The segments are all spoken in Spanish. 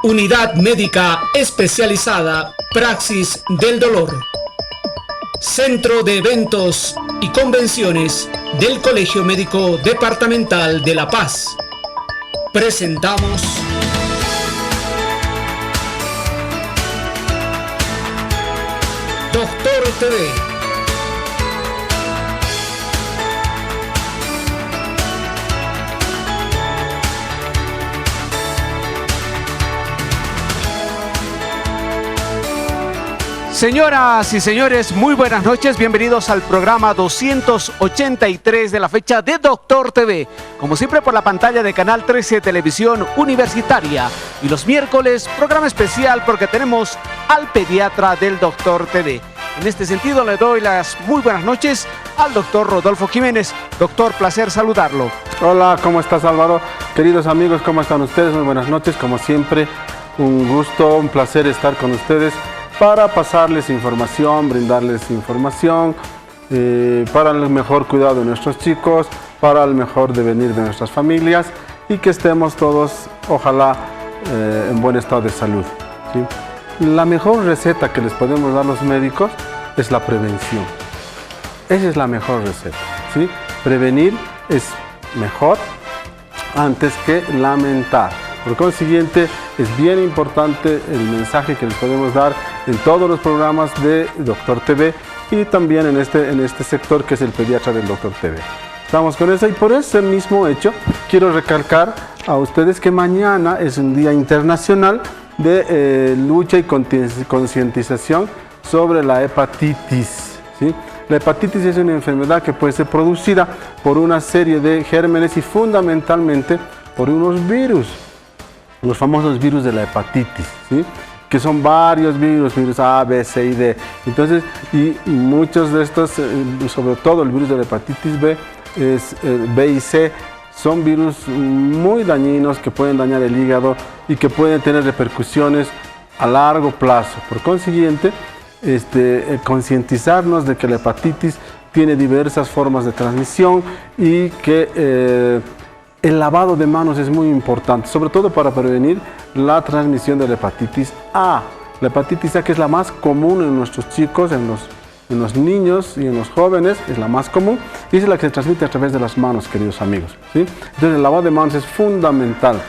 Unidad Médica Especializada Praxis del Dolor. Centro de Eventos y Convenciones del Colegio Médico Departamental de La Paz. Presentamos Doctor TV. Señoras y señores, muy buenas noches, bienvenidos al programa 283 de la fecha de Doctor TV, como siempre por la pantalla de Canal 13 Televisión Universitaria, y los miércoles programa especial porque tenemos al pediatra del Doctor TV. En este sentido le doy las muy buenas noches al doctor Rodolfo Jiménez. Doctor, placer saludarlo. Hola, ¿cómo estás, Álvaro? Queridos amigos, ¿cómo están ustedes? Muy buenas noches, como siempre, un gusto, un placer estar con ustedes para pasarles información, brindarles información, para el mejor cuidado de nuestros chicos, para el mejor devenir de nuestras familias y que estemos todos, ojalá, en buen estado de salud, ¿sí? La mejor receta que les podemos dar los médicos es la prevención. Esa es la mejor receta, ¿sí? Prevenir es mejor antes que lamentar. Por consiguiente, es bien importante el mensaje que les podemos dar en todos los programas de Doctor TV y también en este sector que es el pediatra del Doctor TV. Estamos con eso y por ese mismo hecho quiero recalcar a ustedes que mañana es un día internacional de lucha y concientización sobre la hepatitis, ¿sí? La hepatitis es una enfermedad que puede ser producida por una serie de gérmenes y fundamentalmente por unos virus. Los famosos virus de la hepatitis, ¿sí? Que son varios virus A, B, C y D. Entonces, y muchos de estos, sobre todo el virus de la hepatitis B, B y C, son virus muy dañinos que pueden dañar el hígado y que pueden tener repercusiones a largo plazo. Por consiguiente, concientizarnos de que la hepatitis tiene diversas formas de transmisión y que el lavado de manos es muy importante, sobre todo para prevenir la transmisión de la hepatitis A. La hepatitis A, que es la más común en nuestros chicos, en los niños y en los jóvenes, es la más común y es la que se transmite a través de las manos, queridos amigos, ¿sí? Entonces el lavado de manos es fundamental.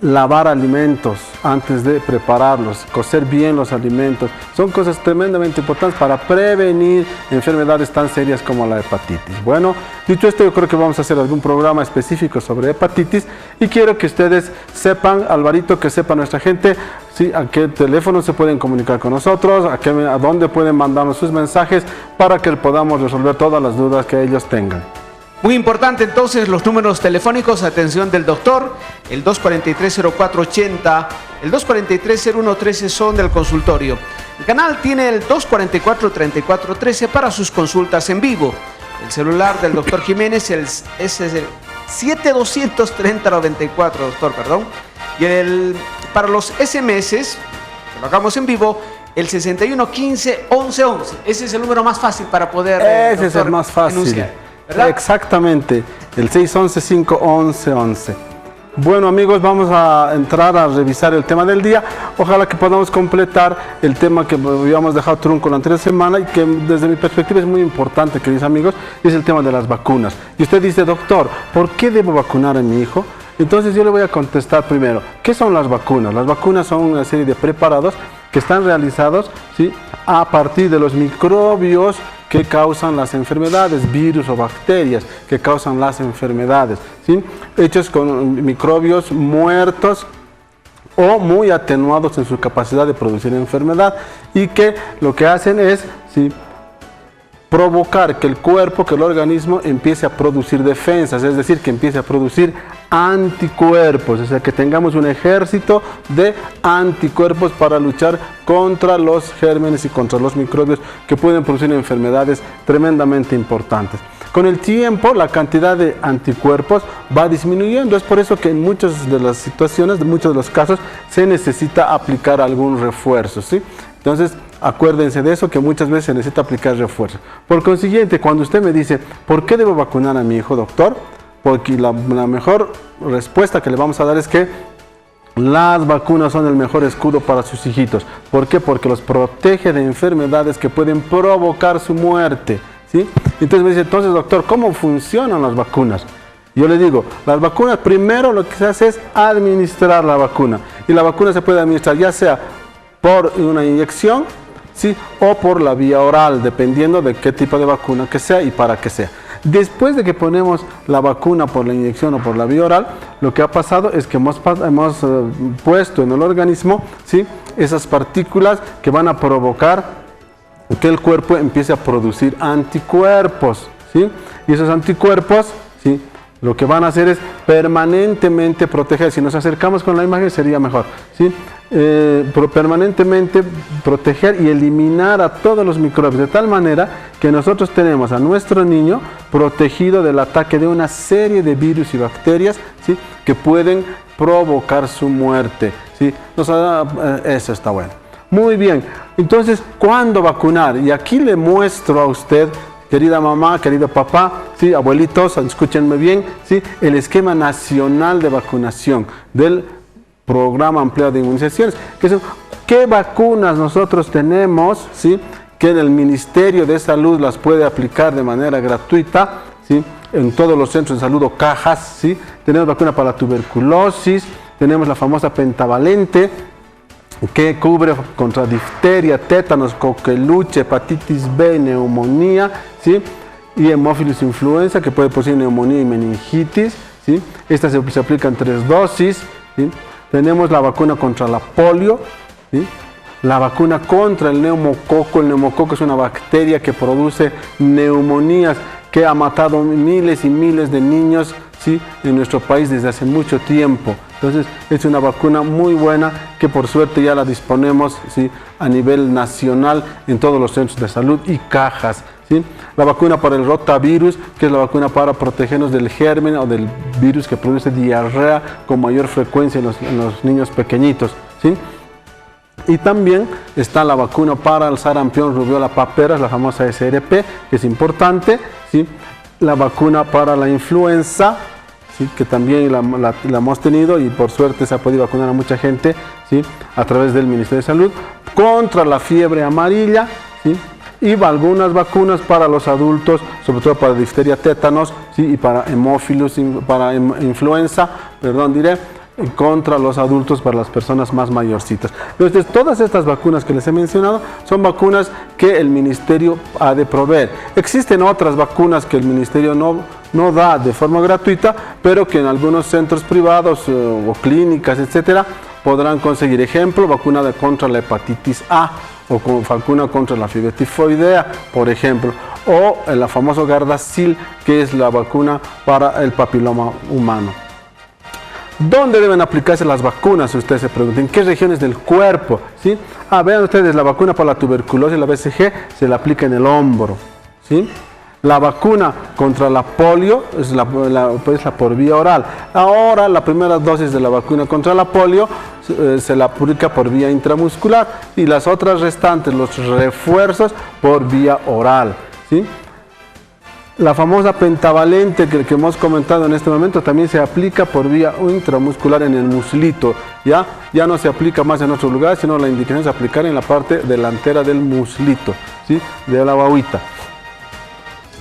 Lavar alimentos antes de prepararlos, cocer bien los alimentos, son cosas tremendamente importantes para prevenir enfermedades tan serias como la hepatitis. Bueno, dicho esto, yo creo que vamos a hacer algún programa específico sobre hepatitis y quiero que ustedes sepan, Alvarito, que sepa nuestra gente, ¿sí? A qué teléfono se pueden comunicar con nosotros, a dónde pueden mandarnos sus mensajes para que podamos resolver todas las dudas que ellos tengan. Muy importante entonces los números telefónicos, atención del doctor, el 243-0480, el 243-0113 son del consultorio. El canal tiene el 244-3413 para sus consultas en vivo. El celular del doctor Jiménez es el 7230-94, doctor, perdón. Y para los SMS, que lo hagamos en vivo, el 6115-1111. Ese es el número más fácil para poder ese es el más fácil. Enunciar, ¿verdad? Exactamente, el 611-511-11. Bueno, amigos, vamos a entrar a revisar el tema del día. Ojalá que podamos completar el tema que habíamos dejado trunco la anterior semana y que desde mi perspectiva es muy importante, queridos amigos, es el tema de las vacunas. Y usted dice, doctor, ¿por qué debo vacunar a mi hijo? Entonces yo le voy a contestar primero, ¿qué son las vacunas? Las vacunas son una serie de preparados que están realizados, ¿sí?, a partir de los microbios que causan las enfermedades, virus o bacterias que causan las enfermedades, ¿sí?, hechos con microbios muertos o muy atenuados en su capacidad de producir enfermedad y que lo que hacen es, ¿sí?, provocar que el cuerpo, que el organismo empiece a producir defensas, es decir, que empiece a producir anticuerpos, o sea, que tengamos un ejército de anticuerpos para luchar contra los gérmenes y contra los microbios que pueden producir enfermedades tremendamente importantes. Con el tiempo, la cantidad de anticuerpos va disminuyendo, es por eso que en muchas de las situaciones, en muchos de los casos, se necesita aplicar algún refuerzo, ¿sí? Entonces, acuérdense de eso, que muchas veces se necesita aplicar refuerzo. Por consiguiente, cuando usted me dice, ¿por qué debo vacunar a mi hijo, doctor? Porque la mejor respuesta que le vamos a dar es que las vacunas son el mejor escudo para sus hijitos. ¿Por qué? Porque los protege de enfermedades que pueden provocar su muerte, ¿sí? Entonces me dice, entonces doctor, ¿cómo funcionan las vacunas? Yo le digo, las vacunas, primero lo que se hace es administrar la vacuna. Y la vacuna se puede administrar ya sea por una inyección, ¿sí? O por la vía oral, dependiendo de qué tipo de vacuna que sea y para qué sea. Después de que ponemos la vacuna por la inyección o por la vía oral, lo que ha pasado es que hemos puesto en el organismo, ¿sí? Esas partículas que van a provocar que el cuerpo empiece a producir anticuerpos, ¿sí? Y esos anticuerpos, ¿sí? Lo que van a hacer es permanentemente proteger. Si nos acercamos con la imagen sería mejor, ¿sí? Permanentemente proteger y eliminar a todos los microbios, de tal manera que nosotros tenemos a nuestro niño protegido del ataque de una serie de virus y bacterias, ¿sí? Que pueden provocar su muerte, ¿sí? Eso está bueno. Muy bien, entonces, ¿cuándo vacunar? Y aquí le muestro a usted, querida mamá, querido papá, ¿sí? Abuelitos, escúchenme bien, ¿sí? El esquema nacional de vacunación del programa ampliado de inmunizaciones. ¿Qué vacunas nosotros tenemos, ¿sí? Que el Ministerio de Salud las puede aplicar de manera gratuita, ¿sí? En todos los centros de salud o cajas, ¿sí? Tenemos vacuna para la tuberculosis, tenemos la famosa pentavalente, que cubre contra difteria, tétanos, coqueluche, hepatitis B, neumonía, ¿sí? Y hemófilos influenza, que puede producir neumonía y meningitis, ¿sí? Esta se aplica en 3 dosis, ¿sí? Tenemos la vacuna contra la polio, ¿sí? La vacuna contra el neumococo. El neumococo es una bacteria que produce neumonías, que ha matado miles y miles de niños, ¿sí? En nuestro país desde hace mucho tiempo. Entonces es una vacuna muy buena que por suerte ya la disponemos, ¿sí? A nivel nacional en todos los centros de salud y cajas, ¿sí? La vacuna para el rotavirus, que es la vacuna para protegernos del germen o del virus que produce diarrea con mayor frecuencia en los niños pequeñitos, ¿sí? Y también está la vacuna para el sarampión, rubiola, paperas, la famosa SRP, que es importante, ¿sí? La vacuna para la influenza, ¿sí? Que también la hemos tenido y por suerte se ha podido vacunar a mucha gente, ¿sí? A través del Ministerio de Salud, contra la fiebre amarilla, ¿sí? Y algunas vacunas para los adultos, sobre todo para difteria, tétanos, ¿sí? Y para hemófilos, para influenza, contra los adultos, para las personas más mayorcitas. Entonces, todas estas vacunas que les he mencionado son vacunas que el Ministerio ha de proveer. Existen otras vacunas que el Ministerio no da de forma gratuita, pero que en algunos centros privados o clínicas, etcétera, podrán conseguir. Ejemplo, vacuna contra la hepatitis A, o vacuna contra la fiebre tifoidea, por ejemplo, o la famosa Gardasil, que es la vacuna para el papiloma humano. ¿Dónde deben aplicarse las vacunas? Ustedes se preguntan, ¿en qué regiones del cuerpo? ¿Sí? Vean ustedes, la vacuna para la tuberculosis, la BCG, se la aplica en el hombro, ¿sí? La vacuna contra la polio es la por vía oral. Ahora, la primera dosis de la vacuna contra la polio se la aplica por vía intramuscular y las otras restantes, los refuerzos, por vía oral, ¿sí? La famosa pentavalente que hemos comentado en este momento también se aplica por vía intramuscular en el muslito. Ya no se aplica más en otros lugares, sino la indicación es aplicar en la parte delantera del muslito, ¿sí? De la guauita.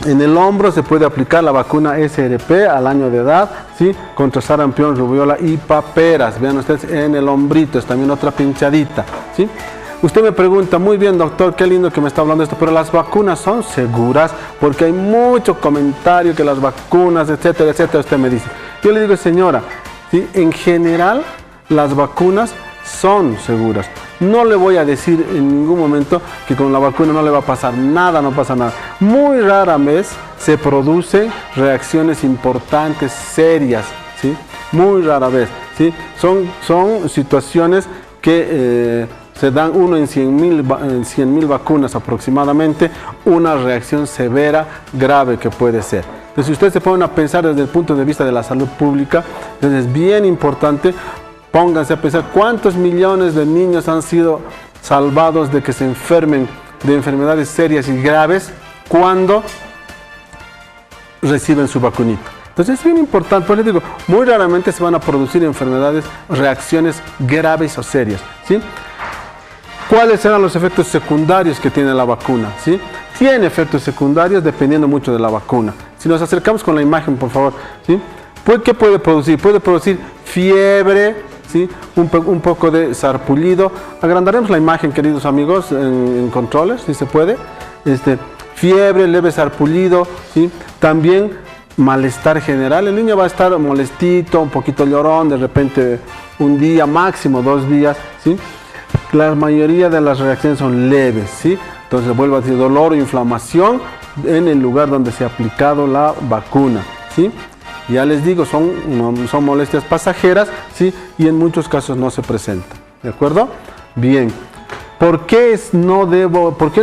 En el hombro se puede aplicar la vacuna SRP al año de edad, ¿sí? Contra sarampión, rubiola y paperas. Vean ustedes en el hombrito, es también otra pinchadita, ¿sí? Usted me pregunta, muy bien doctor, qué lindo que me está hablando esto, pero las vacunas son seguras, porque hay mucho comentario que las vacunas, etcétera, etcétera, usted me dice. Yo le digo, señora, ¿sí? En general las vacunas son seguras. No le voy a decir en ningún momento que con la vacuna no le va a pasar nada, no pasa nada. Muy rara vez se producen reacciones importantes, serias, ¿sí? Muy rara vez, ¿sí? Son situaciones que se dan uno en 100.000 vacunas aproximadamente, una reacción severa, grave que puede ser. Entonces, si ustedes se ponen a pensar desde el punto de vista de la salud pública, entonces es bien importante, pónganse a pensar cuántos millones de niños han sido salvados de que se enfermen de enfermedades serias y graves cuando reciben su vacunita. Entonces es bien importante, pues les digo, muy raramente se van a producir enfermedades, reacciones graves o serias, ¿sí? ¿Cuáles serán los efectos secundarios que tiene la vacuna? ¿Sí? Tiene efectos secundarios dependiendo mucho de la vacuna. Si nos acercamos con la imagen, por favor, ¿sí? Pues, ¿qué puede producir? Puede producir fiebre, ¿sí? Un poco de sarpullido. Agrandaremos la imagen, queridos amigos, en controles, si se puede. Fiebre, leve sarpullido, ¿sí? También malestar general. El niño va a estar molestito, un poquito llorón, de repente un día, máximo 2 días, ¿sí? La mayoría de las reacciones son leves, ¿sí? Entonces vuelvo a decir, dolor o inflamación en el lugar donde se ha aplicado la vacuna, ¿sí? Ya les digo, son molestias pasajeras, ¿sí? Y en muchos casos no se presentan, ¿de acuerdo? Bien. ¿Por qué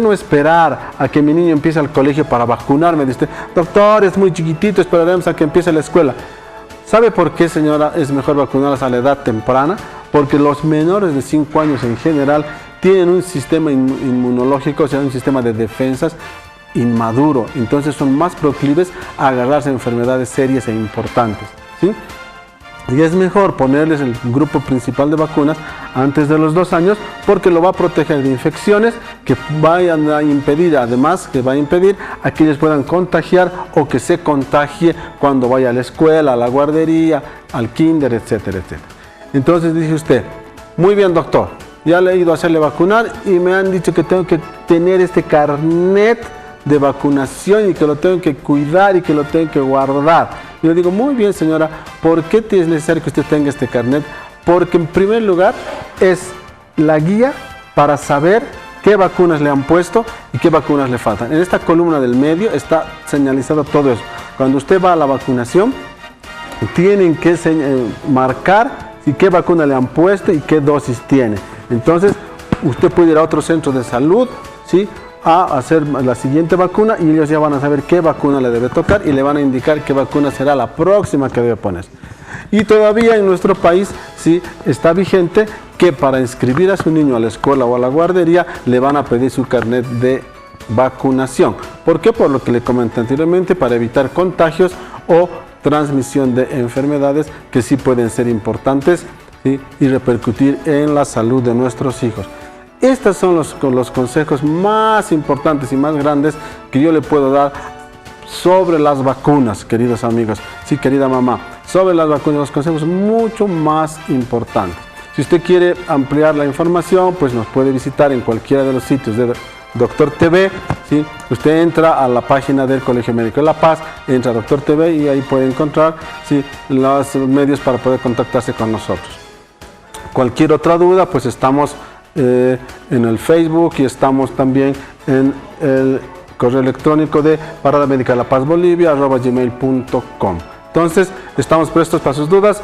no esperar a que mi niño empiece al colegio para vacunarme? Dice, doctor, es muy chiquitito, esperaremos a que empiece la escuela. ¿Sabe por qué, señora, es mejor vacunarlas a la edad temprana? Porque los menores de 5 años en general tienen un sistema inmunológico, o sea, un sistema de defensas inmaduro. Entonces son más proclives a agarrarse a enfermedades serias e importantes, ¿sí? Y es mejor ponerles el grupo principal de vacunas antes de los 2 años porque lo va a proteger de infecciones que vayan a impedir, además que va a impedir a que ellos puedan contagiar o que se contagie cuando vaya a la escuela, a la guardería, al kinder, etcétera, etcétera. Entonces dice usted, muy bien doctor, ya le he ido a hacerle vacunar y me han dicho que tengo que tener este carnet de vacunación y que lo tengo que cuidar y que lo tengo que guardar. Y le digo, muy bien señora, ¿por qué es necesario que usted tenga este carnet? Porque en primer lugar es la guía para saber qué vacunas le han puesto y qué vacunas le faltan. En esta columna del medio está señalizado todo eso. Cuando usted va a la vacunación, tienen que marcar qué vacuna le han puesto y qué dosis tiene. Entonces, usted puede ir a otro centro de salud, ¿sí?, a hacer la siguiente vacuna y ellos ya van a saber qué vacuna le debe tocar y le van a indicar qué vacuna será la próxima que debe poner. Y todavía en nuestro país sí está vigente que para inscribir a su niño a la escuela o a la guardería le van a pedir su carnet de vacunación. ¿Por qué? Por lo que le comenté anteriormente, para evitar contagios o transmisión de enfermedades que sí pueden ser importantes, ¿sí?, y repercutir en la salud de nuestros hijos. Estos son los consejos más importantes y más grandes que yo le puedo dar sobre las vacunas, queridos amigos. Sí, querida mamá, sobre las vacunas, los consejos mucho más importantes. Si usted quiere ampliar la información, pues nos puede visitar en cualquiera de los sitios de Doctor TV, ¿sí? Usted entra a la página del Colegio Médico de La Paz, entra a Doctor TV y ahí puede encontrar, ¿sí?, los medios para poder contactarse con nosotros. Cualquier otra duda, pues estamos en el Facebook y estamos también en el correo electrónico de Parada Médica La Paz Bolivia @gmail.com. Entonces, estamos prestos para sus dudas.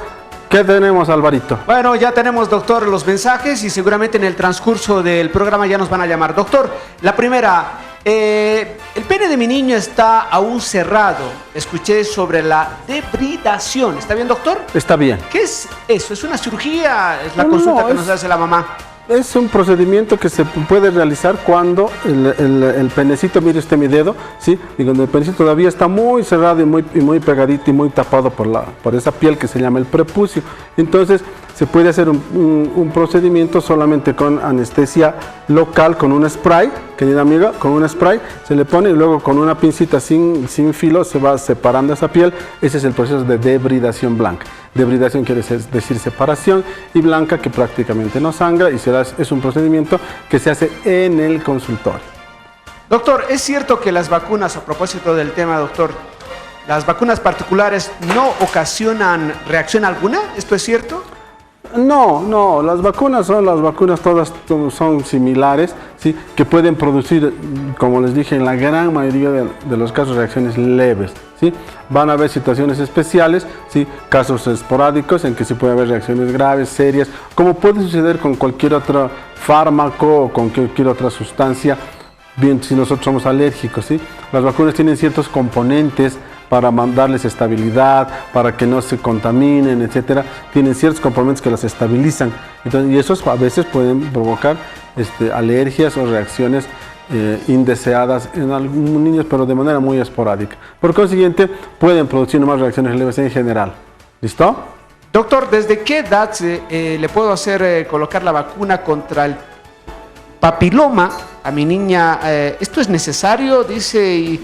¿Qué tenemos, Alvarito? Bueno, ya tenemos, doctor, los mensajes y seguramente en el transcurso del programa ya nos van a llamar. Doctor, la primera, el pene de mi niño está aún cerrado. Escuché sobre la debridación. ¿Está bien, doctor? Está bien. ¿Qué es eso? ¿Es una cirugía? ¿Es la consulta que nos hace la mamá? Es un procedimiento que se puede realizar cuando el penecito, mire usted mi dedo, ¿sí? Y cuando el penecito todavía está muy cerrado y muy pegadito y muy tapado por esa piel que se llama el prepucio. Entonces se puede hacer un procedimiento solamente con anestesia local, con un spray, querida amiga, con un spray se le pone y luego con una pincita sin filo se va separando esa piel. Ese es el proceso de debridación blanca. Debridación quiere decir separación, y blanca que prácticamente no sangra, y es un procedimiento que se hace en el consultorio. Doctor, ¿es cierto que las vacunas, a propósito del tema, doctor, las vacunas particulares no ocasionan reacción alguna? ¿Esto es cierto? No, las vacunas todas son similares, ¿sí?, que pueden producir, como les dije, en la gran mayoría de los casos, reacciones leves, ¿sí? Van a haber situaciones especiales, ¿sí?, casos esporádicos en que sí puede haber reacciones graves, serias, como puede suceder con cualquier otro fármaco o con cualquier otra sustancia, bien si nosotros somos alérgicos, ¿sí? Las vacunas tienen ciertos componentes para darles estabilidad, para que no se contaminen, etcétera. Tienen ciertos componentes que las estabilizan. Entonces, y esos a veces pueden provocar alergias o reacciones indeseadas en algunos niños, pero de manera muy esporádica. Por consiguiente, pueden producir más reacciones leves en general. ¿Listo? Doctor, ¿desde qué edad le puedo hacer colocar la vacuna contra el papiloma a mi niña? ¿Esto es necesario? Dice, y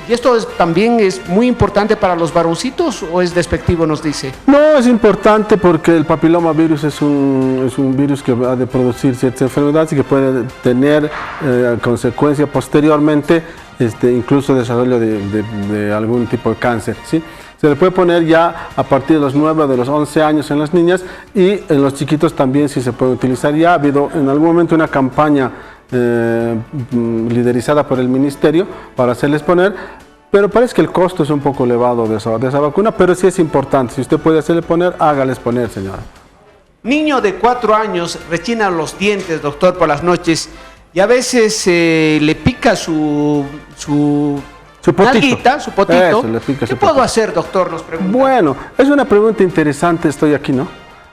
esto también es muy importante para los varoncitos, ¿o es despectivo, nos dice? No, es importante porque el papilomavirus es un virus que va a producir ciertas enfermedades y que puede tener consecuencia posteriormente, incluso desarrollo de algún tipo de cáncer, ¿sí? Se le puede poner ya a partir de los 9 o de los 11 años en las niñas, y en los chiquitos también sí se puede utilizar. Ya ha habido en algún momento una campaña liderizada por el ministerio para hacerles poner, pero parece que el costo es un poco elevado de esa vacuna, pero sí es importante. Si usted puede hacerle poner, hágales poner, señora. Niño de 4 años rechina los dientes, doctor, por las noches, y a veces le pica su potito. nalguita, su potito. Eso, le pica ¿Qué su puedo potito. hacer, doctor? Nos pregunta. Bueno, es una pregunta interesante, estoy aquí, ¿no?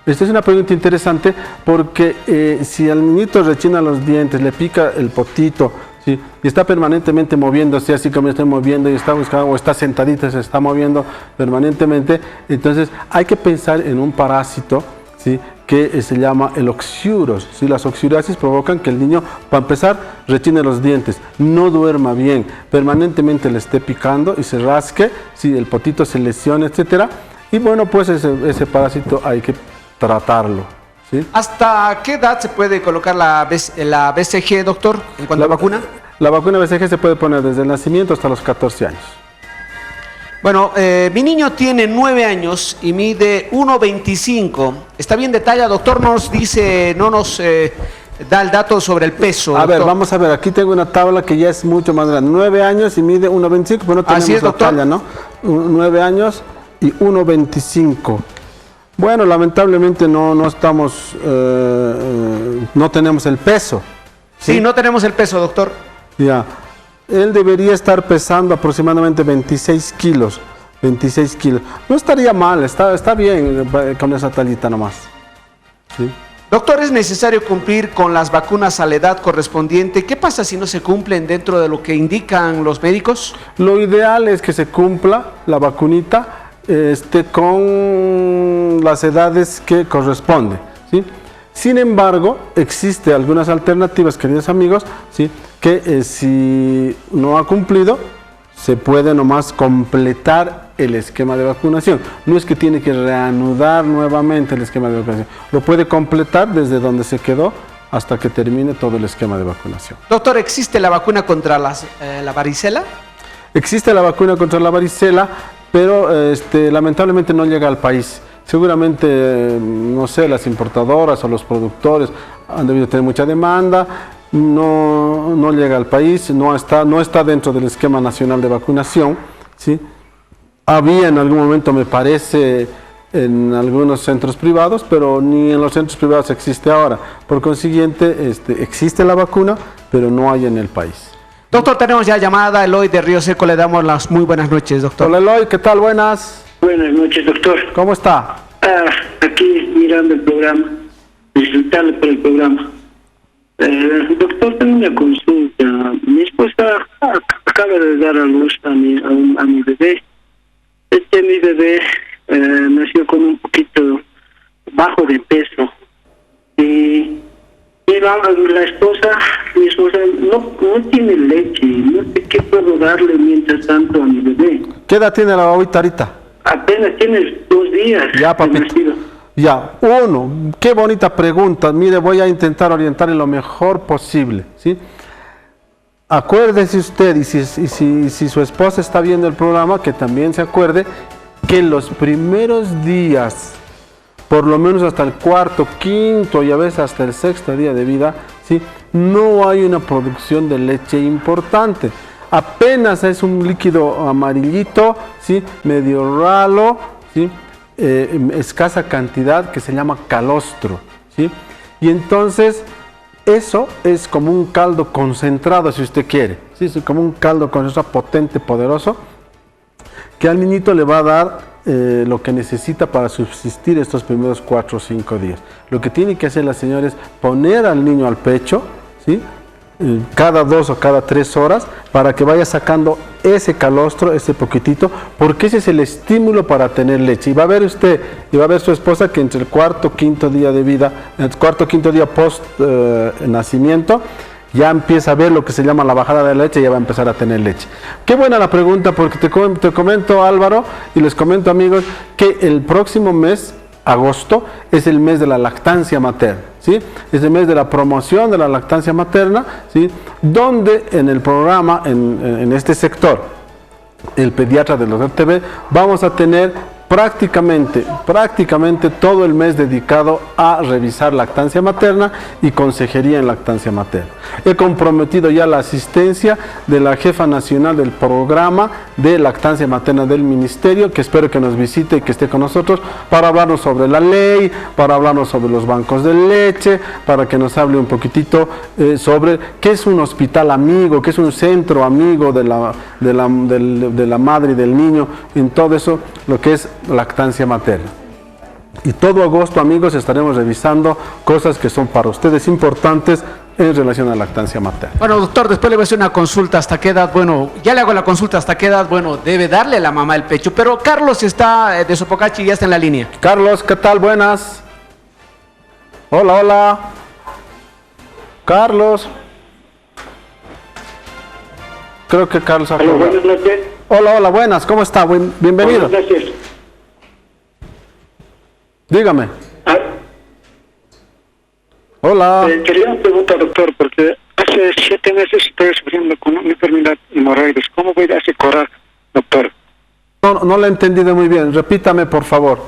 Esta es una pregunta interesante porque si al niñito rechina los dientes, le pica el potito, ¿sí? Y está permanentemente moviéndose, así como está moviendo y está buscando, o está sentadita, se está moviendo permanentemente, entonces hay que pensar en un parásito, ¿sí? Que se llama el oxiuros, ¿sí? Las oxiurasis provocan que el niño, para empezar, rechine los dientes, no duerma bien, permanentemente le esté picando y se rasque, ¿sí? El potito se lesiona, etcétera. Y bueno, pues ese parásito hay que tratarlo, ¿sí? ¿Hasta qué edad se puede colocar la BCG, doctor, en cuanto a vacuna? La vacuna BCG se puede poner desde el nacimiento hasta los 14 años. Bueno, mi niño tiene 9 años y mide 1,25. ¿Está bien de talla, doctor? Nos dice, no nos da el dato sobre el peso. A ver, doctor. vamos a ver, aquí tengo una tabla que ya es mucho más grande. 9 años y mide 1,25, pero no tenemos Así es, la doctor. talla, ¿no? 9 años y 1,25. Bueno, lamentablemente no estamos, no tenemos el peso. Sí, no tenemos el peso, doctor. Ya. Él debería estar pesando aproximadamente 26 kilos. 26 kilos. No estaría mal, está bien con esa tallita nomás. ¿Sí? Doctor, ¿es necesario cumplir con las vacunas a la edad correspondiente? ¿Qué pasa si no se cumplen dentro de lo que indican los médicos? Lo ideal es que se cumpla la vacunita con las edades que corresponde, ¿sí? Sin embargo, existen algunas alternativas, queridos amigos, ¿sí? Que si no ha cumplido, se puede nomás completar el esquema de vacunación. No es que tiene que reanudar nuevamente el esquema de vacunación. Lo puede completar desde donde se quedó hasta que termine todo el esquema de vacunación. Doctor, ¿existe la vacuna contra la varicela? Existe la vacuna contra la varicela, pero lamentablemente no llega al país. Seguramente, no sé, las importadoras o los productores han debido tener mucha demanda, no llega al país, no está dentro del esquema nacional de vacunación, ¿sí? Había en algún momento, me parece, en algunos centros privados, pero ni en los centros privados existe ahora. Por consiguiente, existe la vacuna, pero no hay en el país. Doctor, tenemos ya llamada. Eloy de Río Seco, le damos las muy buenas noches, doctor. Hola Eloy, ¿qué tal? Buenas. Buenas noches, doctor. ¿Cómo está? Aquí mirando el programa, disfrutarle por el programa. Doctor, tengo una consulta. Mi esposa acaba de dar a luz a mi bebé. Mi bebé nació con un poquito bajo de peso. Y la esposa, mi esposa no tiene leche. No sé qué puedo darle mientras tanto a mi bebé. ¿Qué edad tiene la babita ahorita? Apenas tiene 2 días. Ya, papito. nacido. Ya, qué bonita pregunta. Mire, voy a intentar orientarle lo mejor posible, ¿sí? Acuérdese usted, y si su esposa está viendo el programa, que también se acuerde que los primeros días, por lo menos hasta el 4º, 5º y a veces hasta el 6º día de vida, ¿sí? No hay una producción de leche importante. Apenas es un líquido amarillito, ¿sí? Medio ralo, ¿sí? Escasa cantidad, que se llama calostro, ¿sí? Y entonces eso es como un caldo concentrado, si usted quiere, ¿sí? Es como un caldo concentrado potente, poderoso, que al niñito le va a dar lo que necesita para subsistir estos primeros 4 o 5 días. Lo que tiene que hacer la señora es poner al niño al pecho, ¿sí? cada 2 o cada 3 horas para que vaya sacando ese calostro, ese poquitito, porque ese es el estímulo para tener leche. Y va a ver usted, y va a ver su esposa que entre el cuarto o quinto día de vida, el cuarto o quinto día post nacimiento, ya empieza a ver lo que se llama la bajada de la leche y ya va a empezar a tener leche. Qué buena la pregunta, porque te comento, Álvaro, y les comento, amigos, que el próximo mes, agosto, es el mes de la lactancia materna, ¿sí? Es el mes de la promoción de la lactancia materna, ¿sí? Donde en el programa, en este sector, el pediatra de los RTV, vamos a tener prácticamente todo el mes dedicado a revisar lactancia materna y consejería en lactancia materna. He comprometido ya la asistencia de la jefa nacional del programa de lactancia materna del ministerio, que espero que nos visite y que esté con nosotros para hablarnos sobre la ley, para hablarnos sobre los bancos de leche, para que nos hable un poquitito sobre qué es un hospital amigo, qué es un centro amigo de la madre y del niño, en todo eso, lo que es lactancia materna. Y todo agosto, amigos, estaremos revisando cosas que son para ustedes importantes en relación a la lactancia materna. Bueno, doctor, después le voy a hacer una consulta. ¿Hasta qué edad? Bueno, ya le hago la consulta. ¿Hasta qué edad? Bueno, debe darle a la mamá el pecho. Pero Carlos está de Sopocachi y ya está en la línea. Carlos, ¿qué tal? Buenas. Hola. Carlos. Creo que Carlos ha Hola, buenas noches. Hola, buenas. ¿Cómo está? Bienvenido. Buenas noches. Dígame. Hola. Quería preguntar, doctor, porque hace 7 meses estoy sufriendo con una enfermedad hemorroides. ¿Cómo voy a asegurar, doctor? No lo he entendido muy bien. Repítame, por favor.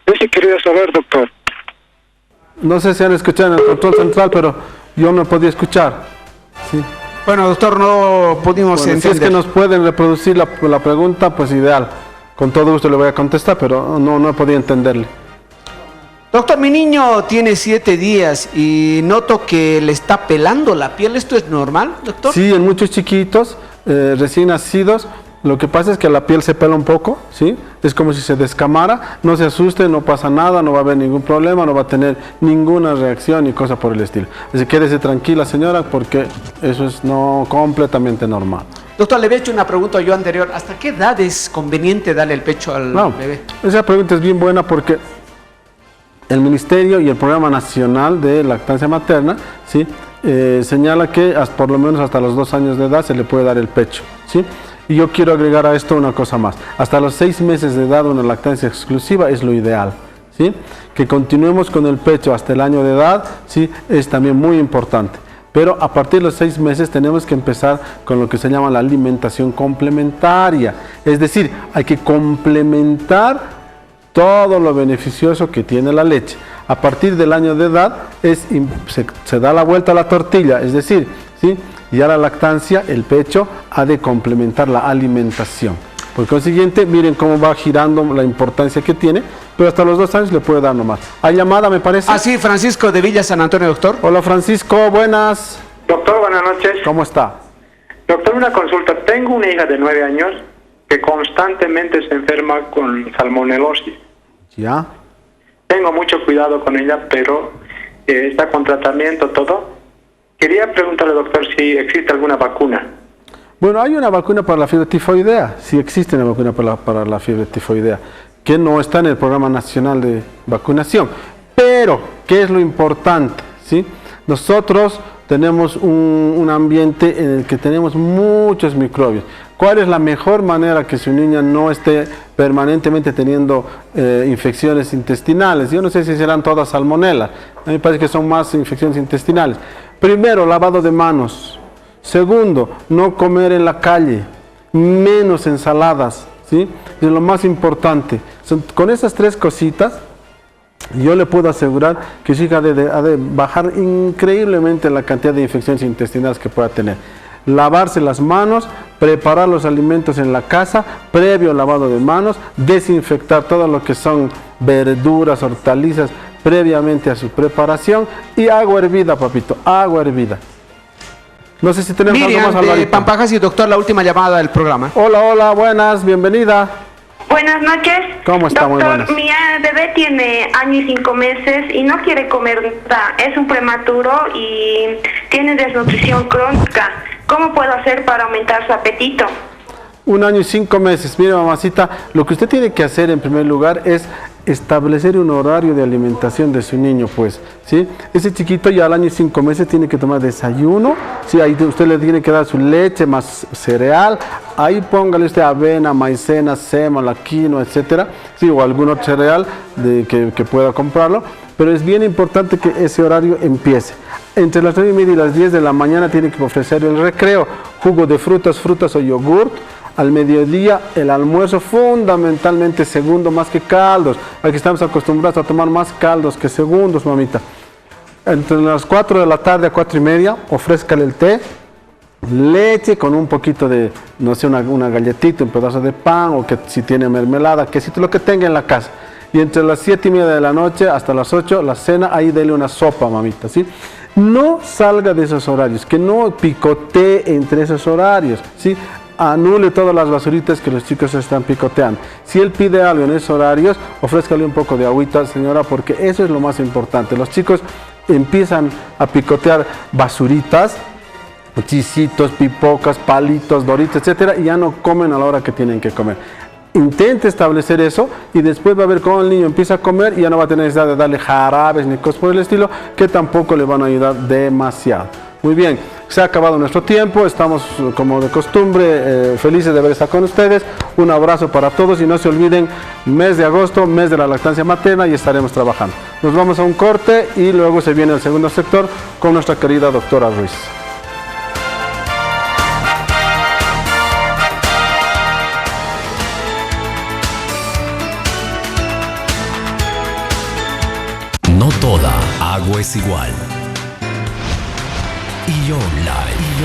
Yo sí quería saber, doctor. No sé si han escuchado en el control central, pero yo no podía escuchar. Sí. Bueno, doctor, no pudimos Bueno, si entender. es que nos pueden reproducir la pregunta, pues ideal. Con todo gusto le voy a contestar, pero no he podido entenderle. Doctor, mi niño tiene 7 días y noto que le está pelando la piel. ¿Esto es normal, doctor? Sí, en muchos chiquitos recién nacidos, lo que pasa es que la piel se pela un poco, ¿sí? Es como si se descamara. No se asuste, no pasa nada, no va a haber ningún problema, no va a tener ninguna reacción ni cosa por el estilo. Así que quédese tranquila, señora, porque eso es no completamente normal. Doctor, le había hecho una pregunta yo anterior. ¿Hasta qué edad es conveniente darle el pecho al bebé? Esa pregunta es bien buena porque el Ministerio y el Programa Nacional de Lactancia Materna, ¿sí? Señala que por lo menos hasta los 2 años de edad se le puede dar el pecho, ¿sí? Y yo quiero agregar a esto una cosa más. Hasta los 6 meses de edad una lactancia exclusiva es lo ideal, ¿sí? Que continuemos con el pecho hasta el año de edad, ¿sí? Es también muy importante. Pero a partir de los 6 meses tenemos que empezar con lo que se llama la alimentación complementaria. Es decir, hay que complementar todo lo beneficioso que tiene la leche. A partir del año de edad se da la vuelta a la tortilla, es decir, ¿sí? Ya la lactancia, el pecho, ha de complementar la alimentación. Por consiguiente, miren cómo va girando la importancia que tiene, pero hasta los 2 años le puede dar nomás. ¿Hay llamada, me parece? Ah, sí, Francisco de Villa San Antonio, doctor. Hola, Francisco, buenas. Doctor, buenas noches. ¿Cómo está? Doctor, una consulta. Tengo una hija de 9 años que constantemente se enferma con salmonelosis. ¿Ya? Tengo mucho cuidado con ella, pero está con tratamiento, todo. Quería preguntarle, doctor, si existe alguna vacuna. Bueno, hay una vacuna para la fiebre tifoidea. Sí existe una vacuna para la fiebre tifoidea, que no está en el Programa Nacional de Vacunación. Pero, ¿qué es lo importante? ¿Sí? Nosotros tenemos un ambiente en el que tenemos muchos microbios. ¿Cuál es la mejor manera que su niña no esté permanentemente teniendo infecciones intestinales? Yo no sé si serán todas salmonela. A mí me parece que son más infecciones intestinales. Primero, lavado de manos. Segundo, no comer en la calle, menos ensaladas, ¿sí? Es lo más importante. Con esas 3 cositas, yo le puedo asegurar que su hija ha de bajar increíblemente la cantidad de infecciones intestinales que pueda tener. Lavarse las manos, preparar los alimentos en la casa, previo lavado de manos, desinfectar todo lo que son verduras, hortalizas, previamente a su preparación, y agua hervida, papito, agua hervida. No sé si tenemos algo más, Miriam de Alvarito. Pampajas y doctor, la última llamada del programa. Hola, buenas, bienvenida. Buenas noches. ¿Cómo está? Muy Doctor, buenas. mi bebé tiene 1 año y 5 meses y no quiere comer nada. Es un prematuro y tiene desnutrición crónica. ¿Cómo puedo hacer para aumentar su apetito? 1 año y 5 meses. Mire, mamacita, lo que usted tiene que hacer en primer lugar es establecer un horario de alimentación de su niño, pues, ¿sí? Ese chiquito ya al año y 5 meses tiene que tomar desayuno, ¿sí? Ahí usted le tiene que dar su leche más cereal, ahí póngale usted avena, maicena, sémola, quinoa, etcétera, ¿sí? O algún otro cereal que pueda comprarlo, pero es bien importante que ese horario empiece. Entre las 9:30 y las 10 de la mañana tiene que ofrecer el recreo, jugo de frutas o yogurt. Al mediodía el almuerzo, fundamentalmente segundo más que caldos. Aquí estamos acostumbrados a tomar más caldos que segundos, mamita. Entre las 4 de la tarde a 4:30, ofrézcale el té, leche con un poquito de, no sé, una galletita, un pedazo de pan, o que si tiene mermelada, quesito, lo que tenga en la casa. Y entre las 7:30 de la noche hasta las 8, la cena, ahí dele una sopa, mamita, ¿sí? No salga de esos horarios, que no picotee entre esos horarios, ¿sí? Anule todas las basuritas que los chicos están picoteando. Si él pide algo en esos horarios, ofrézcale un poco de agüita, señora, porque eso es lo más importante. Los chicos empiezan a picotear basuritas, chisitos, pipocas, palitos, doritos, etcétera, y ya no comen a la hora que tienen que comer. Intente establecer eso y después va a ver cómo el niño empieza a comer y ya no va a tener necesidad de darle jarabes ni cosas por el estilo, que tampoco le van a ayudar demasiado. Muy bien, se ha acabado nuestro tiempo, estamos como de costumbre felices de haber estado con ustedes. Un abrazo para todos y no se olviden, mes de agosto, mes de la lactancia materna, y estaremos trabajando. Nos vamos a un corte y luego se viene el segundo sector con nuestra querida doctora Ruiz. No toda agua es igual. Ion Life,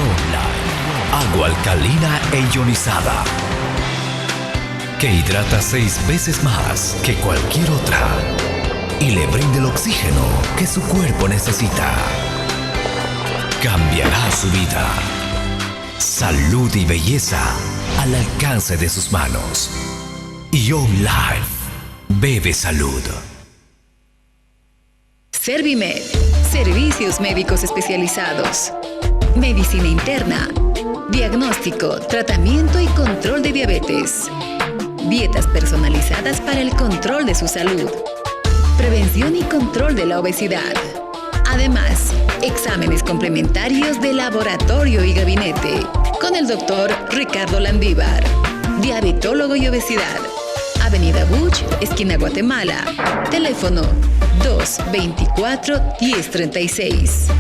agua alcalina e ionizada, que hidrata 6 veces más que cualquier otra y le brinda el oxígeno que su cuerpo necesita. Cambiará su vida. Salud y belleza al alcance de sus manos. Ion Life, bebe salud. Servimed, servicios médicos especializados, medicina interna, diagnóstico, tratamiento y control de diabetes, dietas personalizadas para el control de su salud, prevención y control de la obesidad. Además, exámenes complementarios de laboratorio y gabinete con el doctor Ricardo Landívar, diabetólogo y obesidad. Avenida Buch, esquina Guatemala. Teléfono 224-1036.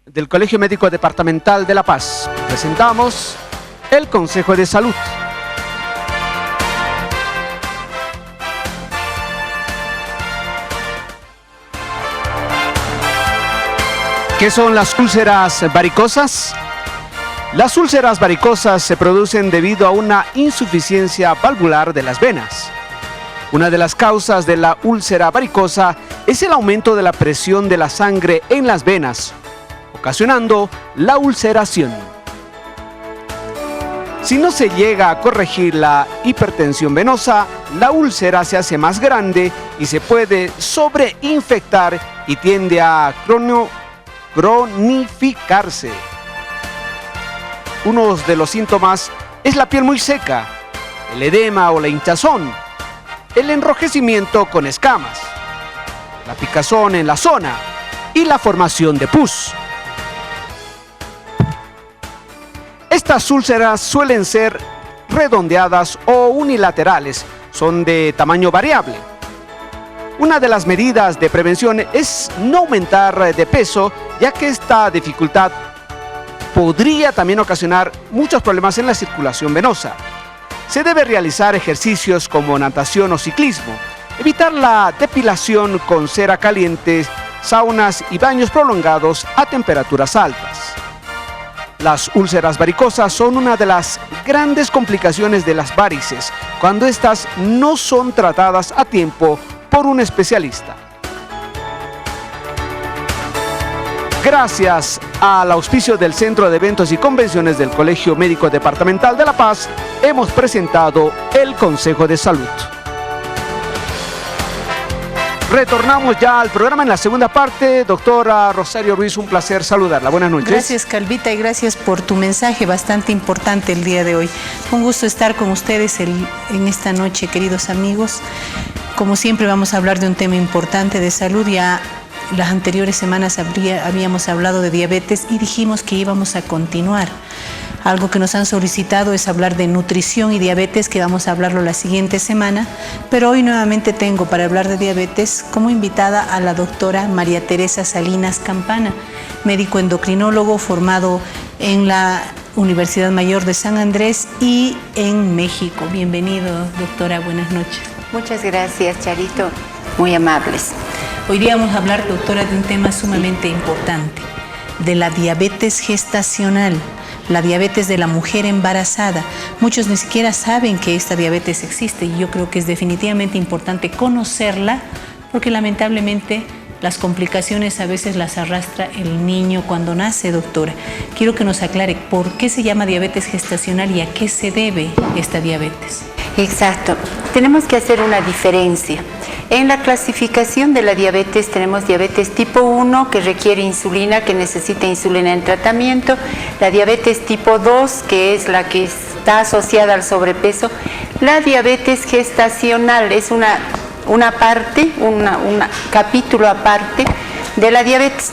Del Colegio Médico Departamental de La Paz, presentamos el Consejo de Salud. ¿Qué son las úlceras varicosas? Las úlceras varicosas se producen debido a una insuficiencia valvular de las venas. Una de las causas de la úlcera varicosa es el aumento de la presión de la sangre en las venas, ocasionando la ulceración. Si no se llega a corregir la hipertensión venosa, la úlcera se hace más grande y se puede sobreinfectar y tiende a cronificarse. Uno de los síntomas es la piel muy seca, el edema o la hinchazón, el enrojecimiento con escamas, la picazón en la zona y la formación de pus. Estas úlceras suelen ser redondeadas o unilaterales, son de tamaño variable. Una de las medidas de prevención es no aumentar de peso, ya que esta dificultad podría también ocasionar muchos problemas en la circulación venosa. Se debe realizar ejercicios como natación o ciclismo, evitar la depilación con cera caliente, saunas y baños prolongados a temperaturas altas. Las úlceras varicosas son una de las grandes complicaciones de las varices, cuando estas no son tratadas a tiempo por un especialista. Gracias al auspicio del Centro de Eventos y Convenciones del Colegio Médico Departamental de La Paz, hemos presentado el Consejo de Salud. Retornamos ya al programa en la segunda parte. Doctora Rosario Ruiz, un placer saludarla. Buenas noches. Gracias, Calvita, y gracias por tu mensaje bastante importante el día de hoy. Un gusto estar con ustedes en esta noche, queridos amigos. Como siempre vamos a hablar de un tema importante de salud. Ya las anteriores semanas habíamos hablado de diabetes y dijimos que íbamos a continuar. Algo que nos han solicitado es hablar de nutrición y diabetes, que vamos a hablarlo la siguiente semana, pero hoy nuevamente tengo para hablar de diabetes como invitada a la doctora María Teresa Salinas Campana, médico endocrinólogo formado en la Universidad Mayor de San Andrés y en México. Bienvenido, doctora, buenas noches. Muchas gracias, Charito, muy amables. Hoy día vamos a hablar, doctora, de un tema sumamente importante, de la diabetes gestacional. La diabetes de la mujer embarazada. Muchos ni siquiera saben que esta diabetes existe y yo creo que es definitivamente importante conocerla porque lamentablemente las complicaciones a veces las arrastra el niño cuando nace, doctora. Quiero que nos aclare por qué se llama diabetes gestacional y a qué se debe esta diabetes. Exacto. Tenemos que hacer una diferencia. En la clasificación de la diabetes tenemos diabetes tipo 1 que requiere insulina, que necesita insulina en tratamiento, la diabetes tipo 2 que es la que está asociada al sobrepeso, la diabetes gestacional es una parte, un capítulo aparte de la diabetes.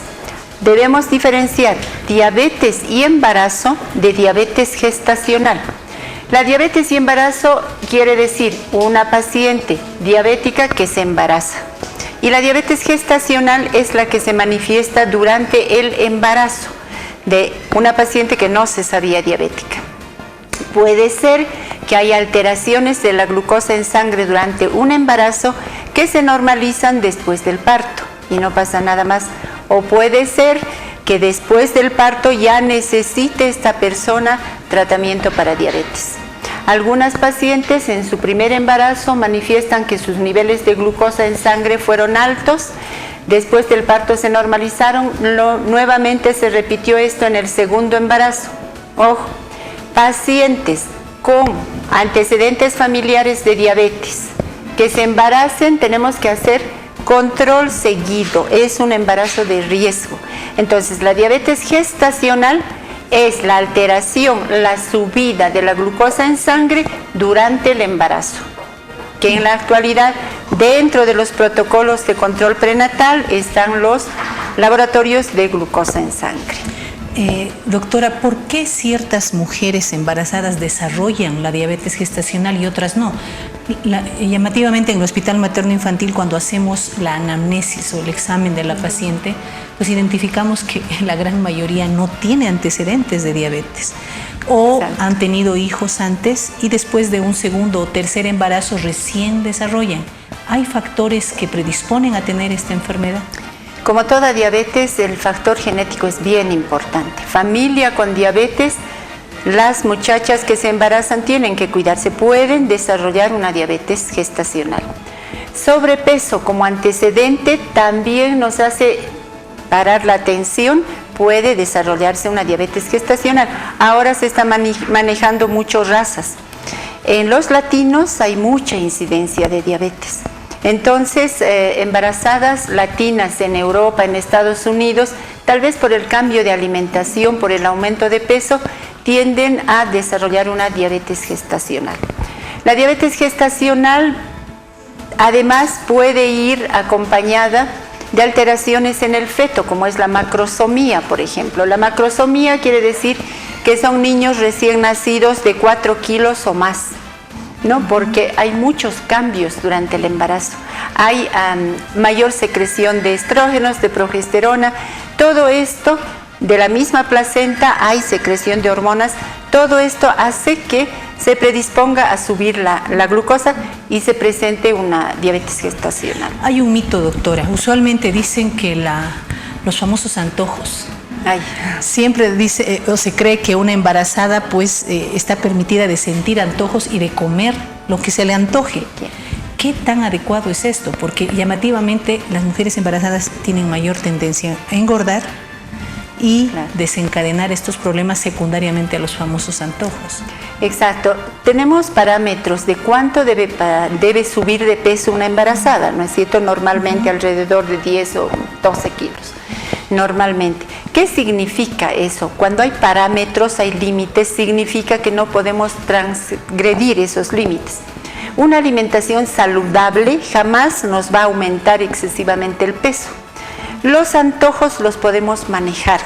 Debemos diferenciar diabetes y embarazo de diabetes gestacional. La diabetes y embarazo quiere decir una paciente diabética que se embaraza. Y la diabetes gestacional es la que se manifiesta durante el embarazo de una paciente que no se sabía diabética. Puede ser que haya alteraciones de la glucosa en sangre durante un embarazo que se normalizan después del parto y no pasa nada más. O puede ser que después del parto ya necesite esta persona tratamiento para diabetes. Algunas pacientes en su primer embarazo manifiestan que sus niveles de glucosa en sangre fueron altos, después del parto se normalizaron, nuevamente se repitió esto en el segundo embarazo. Ojo, pacientes con antecedentes familiares de diabetes que se embaracen, tenemos que hacer control seguido, es un embarazo de riesgo. Entonces, la diabetes gestacional es la alteración, la subida de la glucosa en sangre durante el embarazo, que en la actualidad dentro de los protocolos de control prenatal están los laboratorios de glucosa en sangre. Doctora, ¿por qué ciertas mujeres embarazadas desarrollan la diabetes gestacional y otras no? Llamativamente en el Hospital Materno Infantil, cuando hacemos la anamnesis o el examen de la paciente, pues identificamos que la gran mayoría no tiene antecedentes de diabetes o han tenido hijos antes y después de un segundo o tercer embarazo recién desarrollan. ¿Hay factores que predisponen a tener esta enfermedad? Como toda diabetes, el factor genético es bien importante. Familia con diabetes, las muchachas que se embarazan tienen que cuidarse, pueden desarrollar una diabetes gestacional. Sobrepeso como antecedente también nos hace parar la atención, puede desarrollarse una diabetes gestacional. Ahora se está manejando muchas razas. En los latinos hay mucha incidencia de diabetes. Entonces, embarazadas latinas en Europa, en Estados Unidos, tal vez por el cambio de alimentación, por el aumento de peso, tienden a desarrollar una diabetes gestacional. La diabetes gestacional, además, puede ir acompañada de alteraciones en el feto, como es la macrosomía, por ejemplo. La macrosomía quiere decir que son niños recién nacidos de 4 kilos o más. ¿No? Porque hay muchos cambios durante el embarazo. Hay mayor secreción de estrógenos, de progesterona, todo esto de la misma placenta, hay secreción de hormonas, todo esto hace que se predisponga a subir la glucosa y se presente una diabetes gestacional. Hay un mito, doctora, usualmente dicen que los famosos antojos. Siempre dice o se cree que una embarazada pues está permitida de sentir antojos y de comer lo que se le antoje. ¿Qué tan adecuado es esto? Porque llamativamente las mujeres embarazadas tienen mayor tendencia a engordar y desencadenar estos problemas secundariamente a los famosos antojos. Exacto. Tenemos parámetros de cuánto debe subir de peso una embarazada, ¿no es cierto? Normalmente alrededor de 10 o 12 kilos. Normalmente. ¿Qué significa eso? Cuando hay parámetros, hay límites, significa que no podemos transgredir esos límites. Una alimentación saludable jamás nos va a aumentar excesivamente el peso. Los antojos los podemos manejar.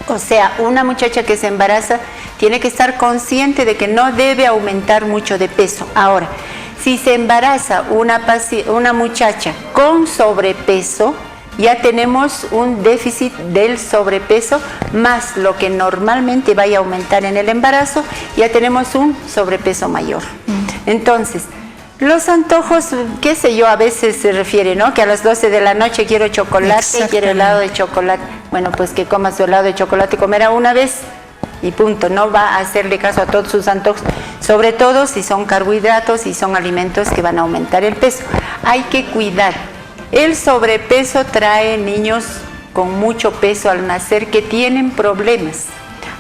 O sea, una muchacha que se embaraza tiene que estar consciente de que no debe aumentar mucho de peso. Ahora, si se embaraza una muchacha con sobrepeso, ya tenemos un déficit del sobrepeso más lo que normalmente vaya a aumentar en el embarazo, ya tenemos un sobrepeso mayor. Entonces, los antojos, qué sé yo, a veces se refiere, ¿no? Que a las 12 de la noche quiero chocolate, quiero helado de chocolate. Bueno, pues que coma su helado de chocolate, comerá una vez y punto. No va a hacerle caso a todos sus antojos, sobre todo si son carbohidratos y son alimentos que van a aumentar el peso. Hay que cuidar. El sobrepeso trae niños con mucho peso al nacer que tienen problemas.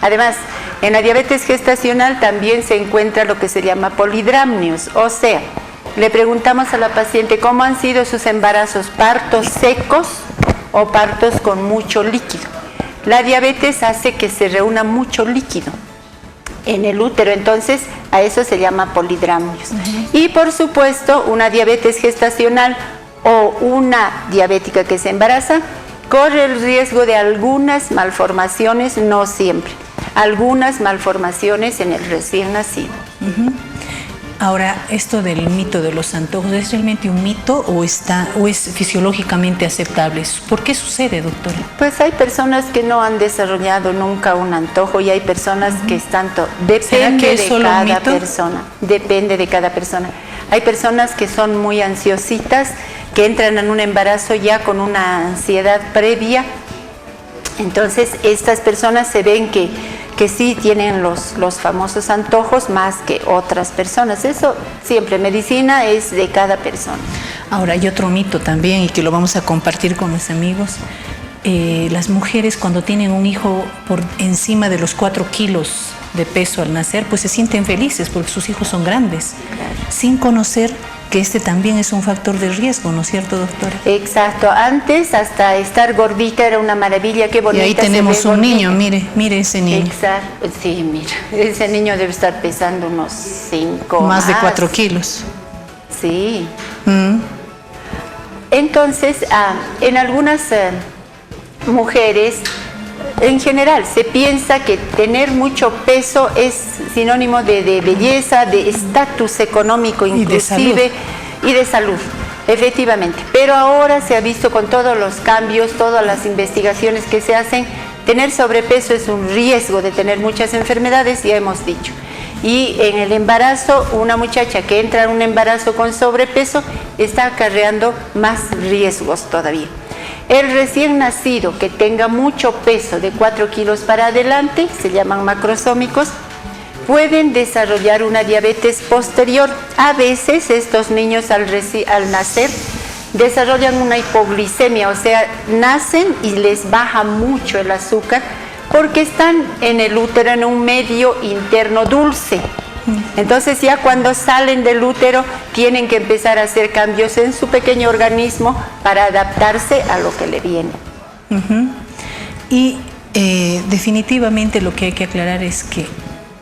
Además, en la diabetes gestacional también se encuentra lo que se llama polidramnios, o sea, le preguntamos a la paciente cómo han sido sus embarazos, partos secos o partos con mucho líquido. La diabetes hace que se reúna mucho líquido en el útero, entonces a eso se llama polidramnios. Y por supuesto, una diabetes gestacional o una diabética que se embaraza corre el riesgo de algunas malformaciones, no siempre, algunas malformaciones en el recién nacido. Ahora, esto del mito de los antojos, ¿es realmente un mito o es fisiológicamente aceptable? ¿Por qué sucede, doctora? Pues hay personas que no han desarrollado nunca un antojo y hay personas que están... Depende de cada persona. Depende de cada persona. Hay personas que son muy ansiositas, que entran en un embarazo ya con una ansiedad previa. Entonces, estas personas se ven que sí tienen los famosos antojos más que otras personas. Eso siempre, medicina es de cada persona. Ahora, hay otro mito también y que lo vamos a compartir con los amigos. Las mujeres cuando tienen un hijo por encima de los 4 kilos de peso al nacer, pues se sienten felices porque sus hijos son grandes, sin conocer que este también es un factor de riesgo, ¿no es cierto, doctora? Exacto. Antes, hasta estar gordita era una maravilla, qué bonita. Y ahí tenemos un niño, mire ese niño. Exacto. Sí, mira, ese niño debe estar pesando unos 5 más de 4 kilos. Sí. Entonces, en algunas mujeres, en general, se piensa que tener mucho peso es sinónimo de belleza, de estatus económico inclusive y de salud, efectivamente. Pero ahora se ha visto con todos los cambios, todas las investigaciones que se hacen, tener sobrepeso es un riesgo de tener muchas enfermedades, ya hemos dicho. Y en el embarazo, una muchacha que entra en un embarazo con sobrepeso está acarreando más riesgos todavía. El recién nacido que tenga mucho peso de 4 kilos para adelante, se llaman macrosómicos, pueden desarrollar una diabetes posterior. A veces estos niños al nacer desarrollan una hipoglicemia, o sea, nacen y les baja mucho el azúcar porque están en el útero en un medio interno dulce. Entonces ya cuando salen del útero tienen que empezar a hacer cambios en su pequeño organismo para adaptarse a lo que le viene. Y definitivamente lo que hay que aclarar es que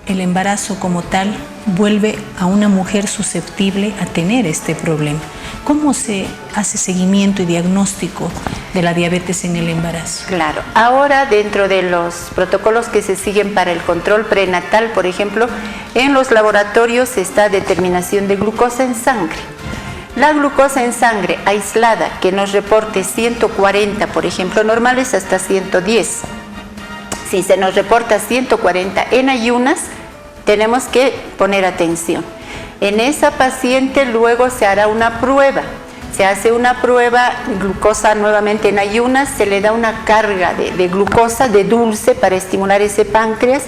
el embarazo como tal vuelve a una mujer susceptible a tener este problema. ¿Cómo se hace seguimiento y diagnóstico de la diabetes en el embarazo? Claro, ahora dentro de los protocolos que se siguen para el control prenatal, por ejemplo, en los laboratorios está determinación de glucosa en sangre. La glucosa en sangre aislada que nos reporte 140, por ejemplo, normales hasta 110. Si se nos reporta 140 en ayunas, tenemos que poner atención. En esa paciente luego se hará una prueba. Se hace una prueba, glucosa nuevamente en ayunas, se le da una carga de glucosa, de dulce para estimular ese páncreas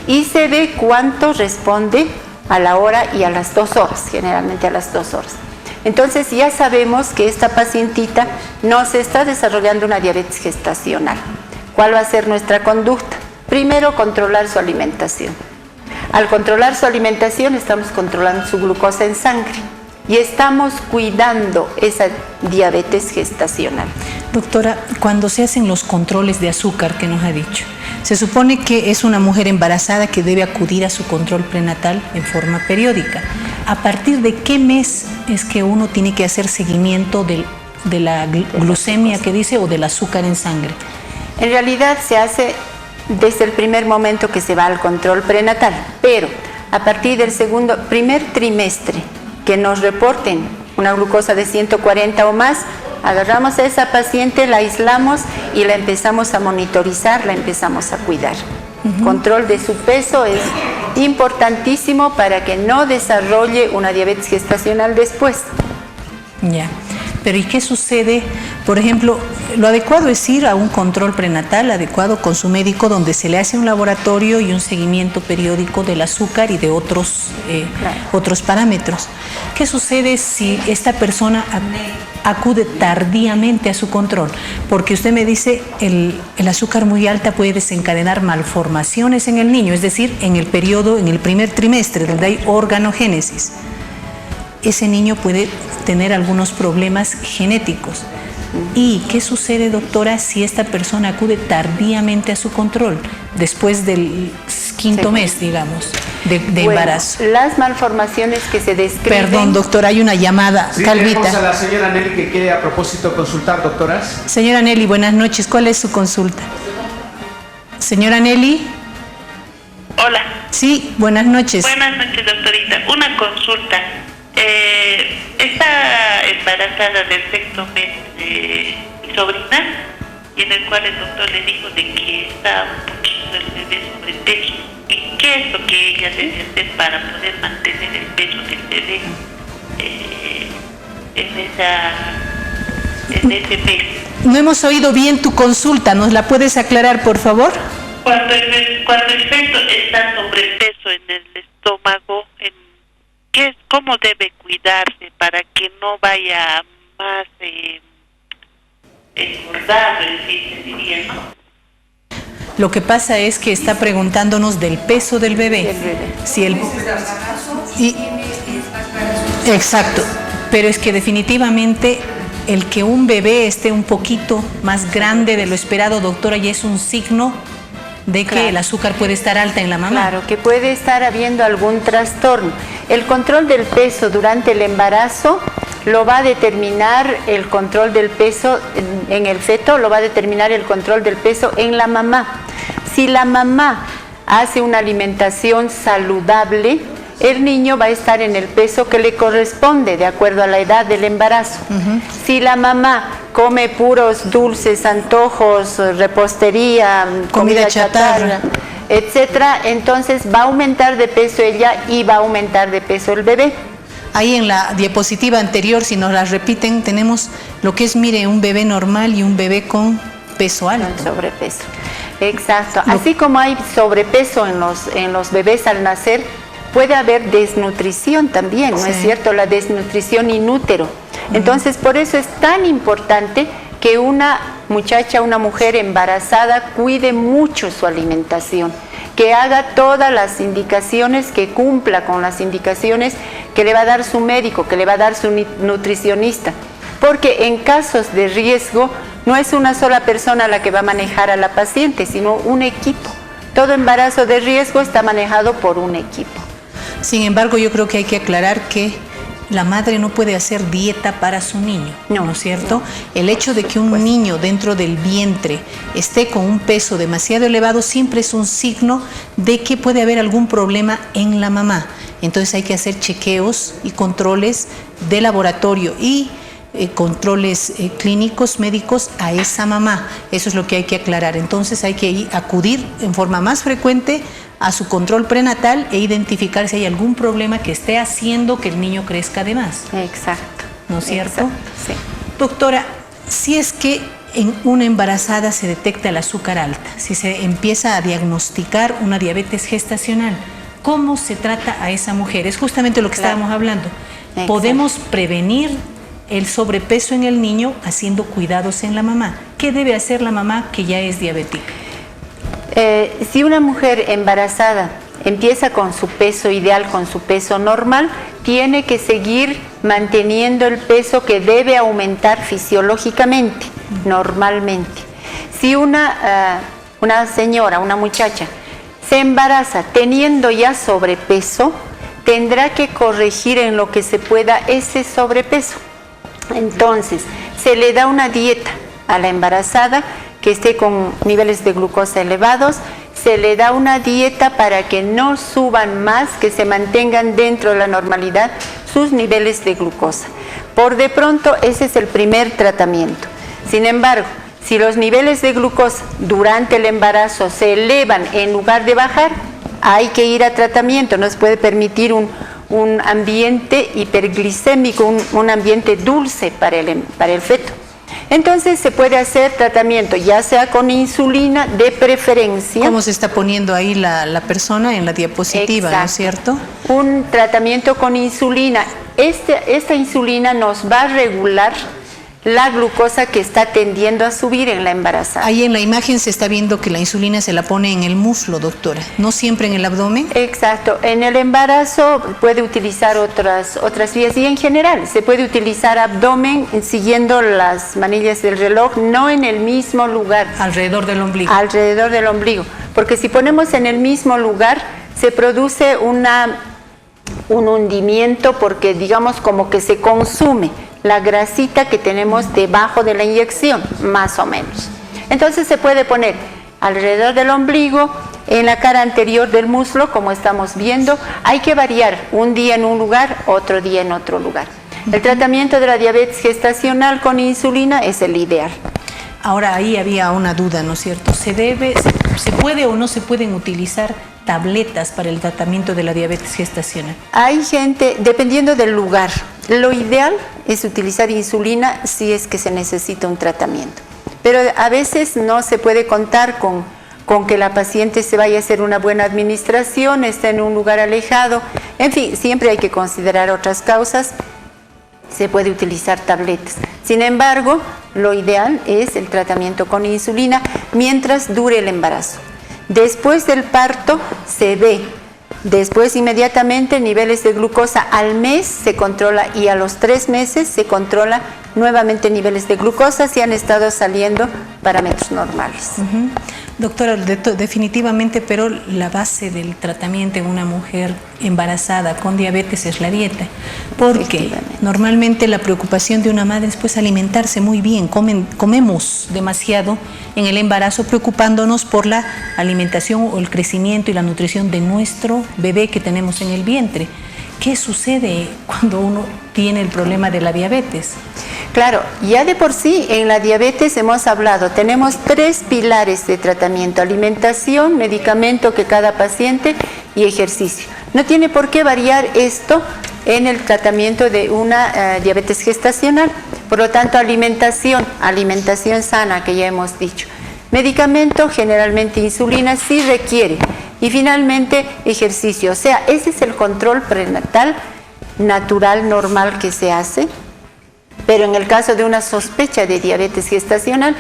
y se ve cuánto responde a la hora y a las 2 horas, generalmente a las 2 horas. Entonces ya sabemos que esta pacientita no se está desarrollando una diabetes gestacional. ¿Cuál va a ser nuestra conducta? Primero, controlar su alimentación. Al controlar su alimentación, estamos controlando su glucosa en sangre y estamos cuidando esa diabetes gestacional. Doctora, cuando se hacen los controles de azúcar que nos ha dicho, se supone que es una mujer embarazada que debe acudir a su control prenatal en forma periódica. ¿A partir de qué mes es que uno tiene que hacer seguimiento de la glucemia que dice o del azúcar en sangre? En realidad se hace desde el primer momento que se va al control prenatal, pero a partir del primer trimestre que nos reporten una glucosa de 140 o más, agarramos a esa paciente, la aislamos y la empezamos a monitorizar, la empezamos a cuidar. Control de su peso es importantísimo para que no desarrolle una diabetes gestacional después. Ya. Pero ¿y qué sucede? Por ejemplo, lo adecuado es ir a un control prenatal adecuado con su médico donde se le hace un laboratorio y un seguimiento periódico del azúcar y de otros parámetros. ¿Qué sucede si esta persona acude tardíamente a su control? Porque usted me dice el azúcar muy alta puede desencadenar malformaciones en el niño, es decir, en el primer trimestre donde hay organogénesis. Ese niño puede tener algunos problemas genéticos. ¿Y qué sucede, doctora, si esta persona acude tardíamente a su control, después del quinto mes, digamos, de embarazo? Las malformaciones que se describen... Perdón, doctora, hay una llamada. Sí, Calvita. tenemos a la señora Nelly que quiere a propósito consultar, doctoras. Señora Nelly, buenas noches. ¿Cuál es su consulta? Señora Nelly. Hola. Sí, buenas noches. Buenas noches, doctorita. Una consulta. Está embarazada del sexto mes mi sobrina, y en el cual el doctor le dijo de que está un poquito el bebé sobrepeso. ¿Y qué es lo que ella debe hacer para poder mantener el peso del bebé en ese mes? No hemos oído bien tu consulta, ¿nos la puedes aclarar, por favor? Cuando el feto está sobrepeso en el estómago, ¿cómo debe cuidarse para que no vaya más engordado, diría, ¿no? Lo que pasa es que está preguntándonos del peso del bebé. Si exacto, pero es que definitivamente el que un bebé esté un poquito más grande de lo esperado, doctora, ya es un signo de que el azúcar puede estar alta en la mamá. Claro, que puede estar habiendo algún trastorno. El control del peso durante el embarazo lo va a determinar el control del peso en el feto, lo va a determinar el control del peso en la mamá. Si la mamá hace una alimentación saludable, el niño va a estar en el peso que le corresponde de acuerdo a la edad del embarazo. Si la mamá come puros dulces, antojos, repostería, comida chatarra, etcétera, entonces va a aumentar de peso ella y va a aumentar de peso el bebé. Ahí en la diapositiva anterior, si nos la repiten, tenemos lo que es, mire, un bebé normal y un bebé con peso alto. Con sobrepeso. Exacto. Así como hay sobrepeso en los bebés al nacer, puede haber desnutrición también, ¿no es cierto? La desnutrición in útero. Entonces, por eso es tan importante que una muchacha, una mujer embarazada, cuide mucho su alimentación, que haga todas las indicaciones, que cumpla con las indicaciones que le va a dar su médico, que le va a dar su nutricionista. Porque en casos de riesgo, no es una sola persona la que va a manejar a la paciente, sino un equipo. Todo embarazo de riesgo está manejado por un equipo. Sin embargo, yo creo que hay que aclarar que la madre no puede hacer dieta para su niño, ¿no es cierto? El hecho de que un niño dentro del vientre esté con un peso demasiado elevado siempre es un signo de que puede haber algún problema en la mamá. Entonces hay que hacer chequeos y controles de laboratorio y controles clínicos, médicos a esa mamá. Eso es lo que hay que aclarar. Entonces hay que acudir en forma más frecuente a su control prenatal e identificar si hay algún problema que esté haciendo que el niño crezca de más. Exacto. ¿No es cierto? Exacto, sí. Doctora, si es que en una embarazada se detecta el azúcar alta, si se empieza a diagnosticar una diabetes gestacional, ¿cómo se trata a esa mujer? Es justamente lo que estábamos hablando. Exacto. ¿Podemos prevenir el sobrepeso en el niño haciendo cuidados en la mamá. ¿Qué debe hacer la mamá que ya es diabética? Si una mujer embarazada empieza con su peso ideal, con su peso normal, tiene que seguir manteniendo el peso que debe aumentar fisiológicamente, normalmente. Si una señora, una muchacha, se embaraza teniendo ya sobrepeso, tendrá que corregir en lo que se pueda ese sobrepeso. Entonces, se le da una dieta a la embarazada que esté con niveles de glucosa elevados, se le da una dieta para que no suban más, que se mantengan dentro de la normalidad sus niveles de glucosa. Por de pronto, ese es el primer tratamiento. Sin embargo, si los niveles de glucosa durante el embarazo se elevan en lugar de bajar, hay que ir a tratamiento. No se puede permitir un ambiente hiperglicémico, un ambiente dulce para el feto. Entonces se puede hacer tratamiento, ya sea con insulina de preferencia. ¿Cómo se está poniendo ahí la persona en la diapositiva? Exacto. ¿No es cierto? Un tratamiento con insulina. Esta insulina nos va a regular la glucosa que está tendiendo a subir en la embarazada. Ahí en la imagen se está viendo que la insulina se la pone en el muslo, doctora, no siempre en el abdomen. Exacto, en el embarazo puede utilizar otras vías y en general se puede utilizar abdomen siguiendo las manillas del reloj, no en el mismo lugar. Alrededor del ombligo. Alrededor del ombligo, porque si ponemos en el mismo lugar se produce un hundimiento porque digamos como que se consume la grasita que tenemos debajo de la inyección, más o menos. Entonces se puede poner alrededor del ombligo, en la cara anterior del muslo, como estamos viendo. Hay que variar un día en un lugar, otro día en otro lugar. El tratamiento de la diabetes gestacional con insulina es el ideal. Ahora ahí había una duda, ¿no es cierto? ¿Se puede o no se pueden utilizar tabletas para el tratamiento de la diabetes gestacional? Hay gente, dependiendo del lugar, lo ideal es utilizar insulina si es que se necesita un tratamiento. Pero a veces no se puede contar con que la paciente se vaya a hacer una buena administración, esté en un lugar alejado. En fin, siempre hay que considerar otras causas. Se puede utilizar tabletas. Sin embargo, lo ideal es el tratamiento con insulina mientras dure el embarazo. Después del parto se ve, después inmediatamente niveles de glucosa al mes se controla y a los 3 meses se controla nuevamente niveles de glucosa si han estado saliendo parámetros normales. Doctora, definitivamente, pero la base del tratamiento en una mujer embarazada con diabetes es la dieta, porque normalmente la preocupación de una madre es pues alimentarse muy bien, comemos demasiado en el embarazo preocupándonos por la alimentación o el crecimiento y la nutrición de nuestro bebé que tenemos en el vientre. ¿Qué sucede cuando uno tiene el problema de la diabetes? Claro, ya de por sí en la diabetes hemos hablado, tenemos 3 pilares de tratamiento: alimentación, medicamento que cada paciente y ejercicio. No tiene por qué variar esto en el tratamiento de una diabetes gestacional. Por lo tanto, alimentación sana que ya hemos dicho. Medicamento, generalmente insulina, sí requiere. Y finalmente, ejercicio. O sea, ese es el control prenatal natural, normal que se hace. Pero en el caso de una sospecha de diabetes gestacional,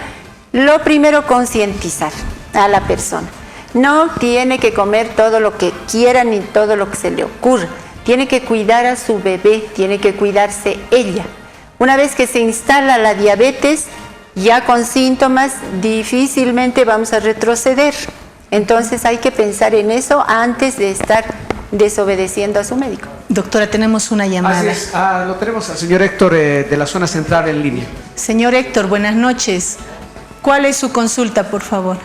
lo primero, concientizar a la persona. No tiene que comer todo lo que quiera ni todo lo que se le ocurra. Tiene que cuidar a su bebé, tiene que cuidarse ella. Una vez que se instala la diabetes, ya con síntomas, difícilmente vamos a retroceder. Entonces hay que pensar en eso antes de estar desobedeciendo a su médico. Doctora, tenemos una llamada. Así es, lo tenemos al señor Héctor de la zona central en línea. Señor Héctor, buenas noches. ¿Cuál es su consulta, por favor?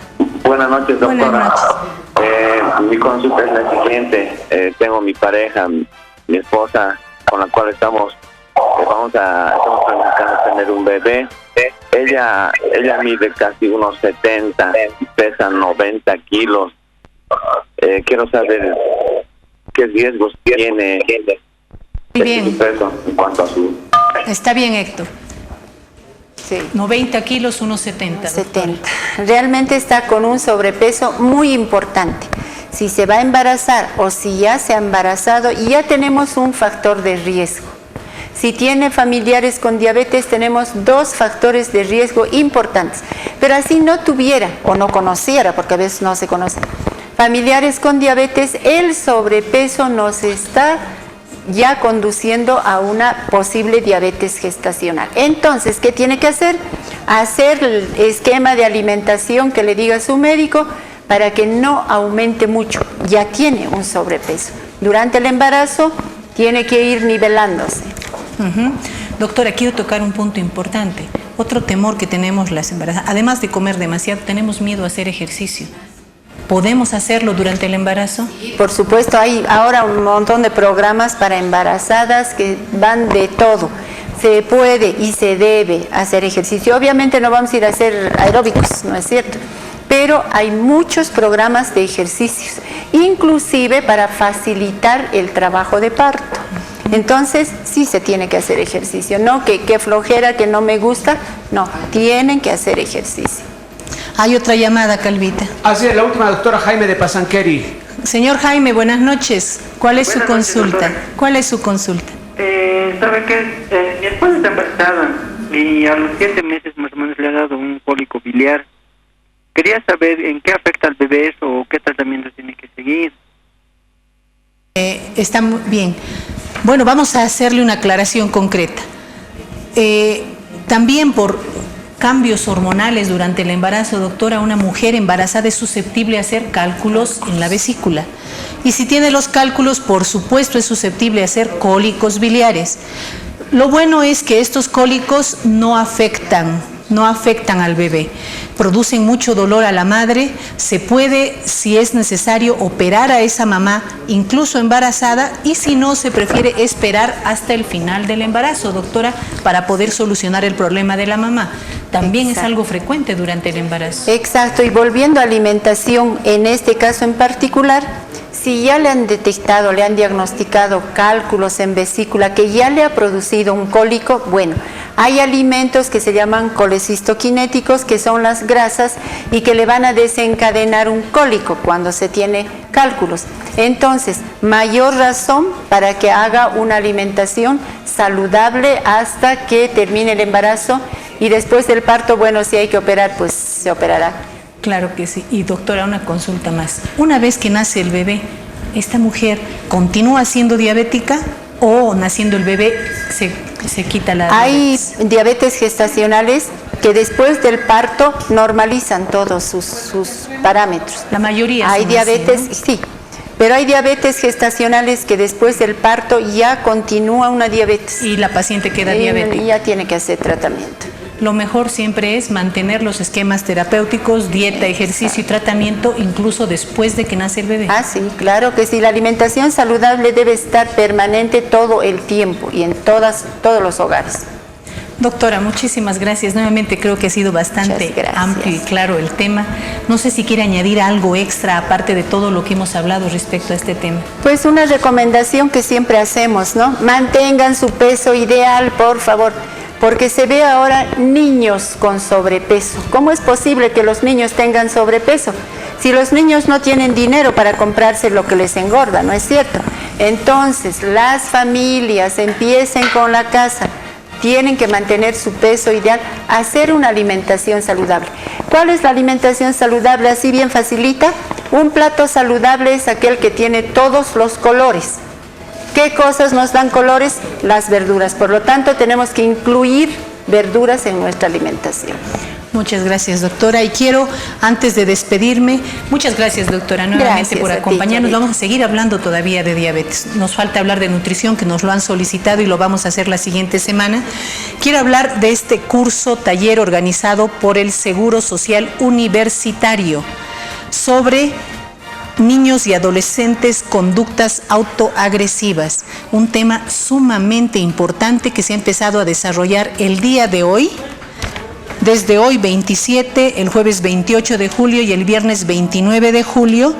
Buenas noches, doctora. Buenas noches. Mi consulta es la siguiente. Tengo mi pareja, mi esposa, con la cual estamos planificando tener un bebé. Ella mide casi unos 70, pesa 90 kilos. Quiero saber qué riesgos tiene su peso en cuanto a su... Está bien, Héctor. Sí. 90 kilos, unos 70. 70. Realmente está con un sobrepeso muy importante. Si se va a embarazar o si ya se ha embarazado, ya tenemos un factor de riesgo. Si tiene familiares con diabetes, tenemos 2 factores de riesgo importantes. Pero así no tuviera o no conociera, porque a veces no se conocen, familiares con diabetes, el sobrepeso nos está ya conduciendo a una posible diabetes gestacional. Entonces, ¿qué tiene que hacer? Hacer el esquema de alimentación que le diga su médico para que no aumente mucho. Ya tiene un sobrepeso. Durante el embarazo tiene que ir nivelándose. Doctora, quiero tocar un punto importante. Otro temor que tenemos las embarazadas, además de comer demasiado, tenemos miedo a hacer ejercicio. ¿Podemos hacerlo durante el embarazo? Por supuesto, hay ahora un montón de programas para embarazadas que van de todo. Se puede y se debe hacer ejercicio. Obviamente no vamos a ir a hacer aeróbicos, ¿no es cierto? Pero hay muchos programas de ejercicios, inclusive para facilitar el trabajo de parto. Entonces, sí se tiene que hacer ejercicio. No que flojera, que no me gusta. No, tienen que hacer ejercicio. Hay otra llamada, Calvita. Así es, la última, doctora Jaime de Pasanqueri. Señor Jaime, buenas noches. ¿Cuál es su consulta? ¿Cuál es su consulta? ¿Sabe qué? Mi esposa está embarazada y a los 7 meses más o menos le ha dado un cólico biliar. Quería saber en qué afecta al bebé eso o qué tratamiento tiene que seguir. Está muy bien. Bueno, vamos a hacerle una aclaración concreta. También por cambios hormonales durante el embarazo, doctora, una mujer embarazada es susceptible a hacer cálculos en la vesícula. Y si tiene los cálculos, por supuesto, es susceptible a hacer cólicos biliares. Lo bueno es que estos cólicos no afectan al bebé. Producen mucho dolor a la madre. Se puede, si es necesario, operar a esa mamá, incluso embarazada, y si no, se prefiere esperar hasta el final del embarazo, doctora, para poder solucionar el problema de la mamá. También es algo frecuente durante el embarazo. Exacto, y volviendo a alimentación, en este caso en particular, si ya le han detectado, le han diagnosticado cálculos en vesícula, que ya le ha producido un cólico, bueno, hay alimentos que se llaman colecistoquinéticos, que son las grasas y que le van a desencadenar un cólico cuando se tiene cálculos. Entonces, mayor razón para que haga una alimentación saludable hasta que termine el embarazo, y después del parto, bueno, si hay que operar, pues se operará. Claro que sí. Y doctora, una consulta más. Una vez que nace el bebé, ¿esta mujer continúa siendo diabética o naciendo el bebé se quita la diabetes? Hay diabetes gestacionales que después del parto normalizan todos sus parámetros. La mayoría hay son diabetes, así, ¿no? Sí, pero hay diabetes gestacionales que después del parto ya continúa una diabetes. Y la paciente queda diabética. Y ya tiene que hacer tratamiento. Lo mejor siempre es mantener los esquemas terapéuticos, dieta, ejercicio y tratamiento, incluso después de que nace el bebé. Ah, sí, claro que sí. La alimentación saludable debe estar permanente todo el tiempo y en todos los hogares. Doctora, muchísimas gracias. Nuevamente creo que ha sido bastante amplio y claro el tema. No sé si quiere añadir algo extra aparte de todo lo que hemos hablado respecto a este tema. Pues una recomendación que siempre hacemos, ¿no? Mantengan su peso ideal, por favor. Porque se ve ahora niños con sobrepeso. ¿Cómo es posible que los niños tengan sobrepeso? Si los niños no tienen dinero para comprarse lo que les engorda, ¿no es cierto? Entonces, las familias empiecen con la casa, tienen que mantener su peso ideal, hacer una alimentación saludable. ¿Cuál es la alimentación saludable? Así bien facilita. Un plato saludable es aquel que tiene todos los colores. ¿Qué cosas nos dan colores? Las verduras. Por lo tanto, tenemos que incluir verduras en nuestra alimentación. Muchas gracias, doctora. Y quiero, antes de despedirme, muchas gracias, doctora, nuevamente por acompañarnos. Vamos a seguir hablando todavía de diabetes. Nos falta hablar de nutrición, que nos lo han solicitado y lo vamos a hacer la siguiente semana. Quiero hablar de este curso, taller organizado por el Seguro Social Universitario sobre niños y adolescentes, conductas autoagresivas. Un tema sumamente importante que se ha empezado a desarrollar el día de hoy. Desde hoy 27, el jueves 28 de julio y el viernes 29 de julio,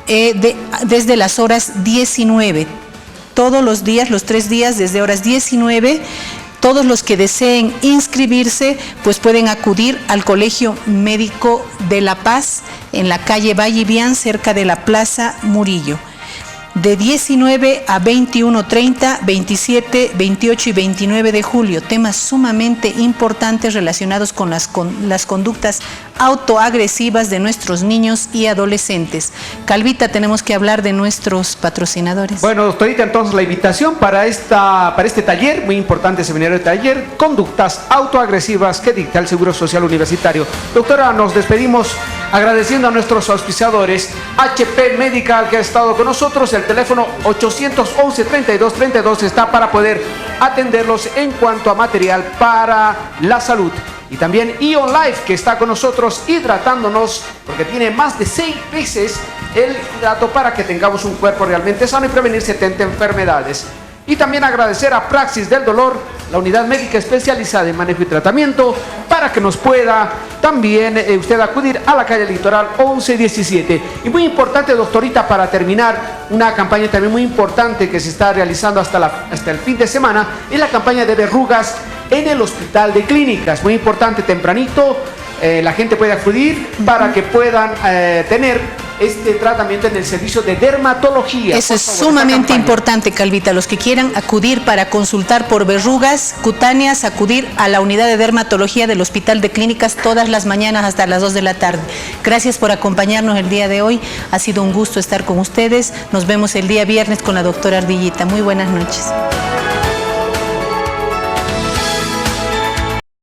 desde las horas 19. Todos los días, los 3 días, desde horas 19, todos los que deseen inscribirse, pues pueden acudir al Colegio Médico de La Paz, en la calle Vallivian, cerca de la Plaza Murillo. de 19 a 21:30, 27, 28 y 29 de julio. Temas sumamente importantes relacionados con las conductas autoagresivas de nuestros niños y adolescentes. Calvita, tenemos que hablar de nuestros patrocinadores. Bueno, doctorita, entonces la invitación para este taller, muy importante seminario de taller, conductas autoagresivas que dicta el Seguro Social Universitario. Doctora, nos despedimos agradeciendo a nuestros auspiciadores, HP Medical, que ha estado con nosotros. El teléfono 811-3232 está para poder atenderlos en cuanto a material para la salud. Y también Ion Life, que está con nosotros hidratándonos, porque tiene más de 6 veces el hidrato para que tengamos un cuerpo realmente sano y prevenir 70 enfermedades. Y también agradecer a Praxis del Dolor, la unidad médica especializada en manejo y tratamiento, para que nos pueda también usted acudir a la calle Litoral 1117. Y muy importante, doctorita, para terminar, una campaña también muy importante que se está realizando hasta el fin de semana, es la campaña de verrugas en el Hospital de Clínicas. Muy importante, tempranito, la gente puede acudir para que puedan tener este tratamiento en el servicio de dermatología. Eso es sumamente importante, Calvita. Los que quieran acudir para consultar por verrugas cutáneas, acudir a la unidad de dermatología del Hospital de Clínicas todas las mañanas hasta las 2 de la tarde. Gracias por acompañarnos el día de hoy. Ha sido un gusto estar con ustedes. Nos vemos el día viernes con la doctora Ardillita. Muy buenas noches.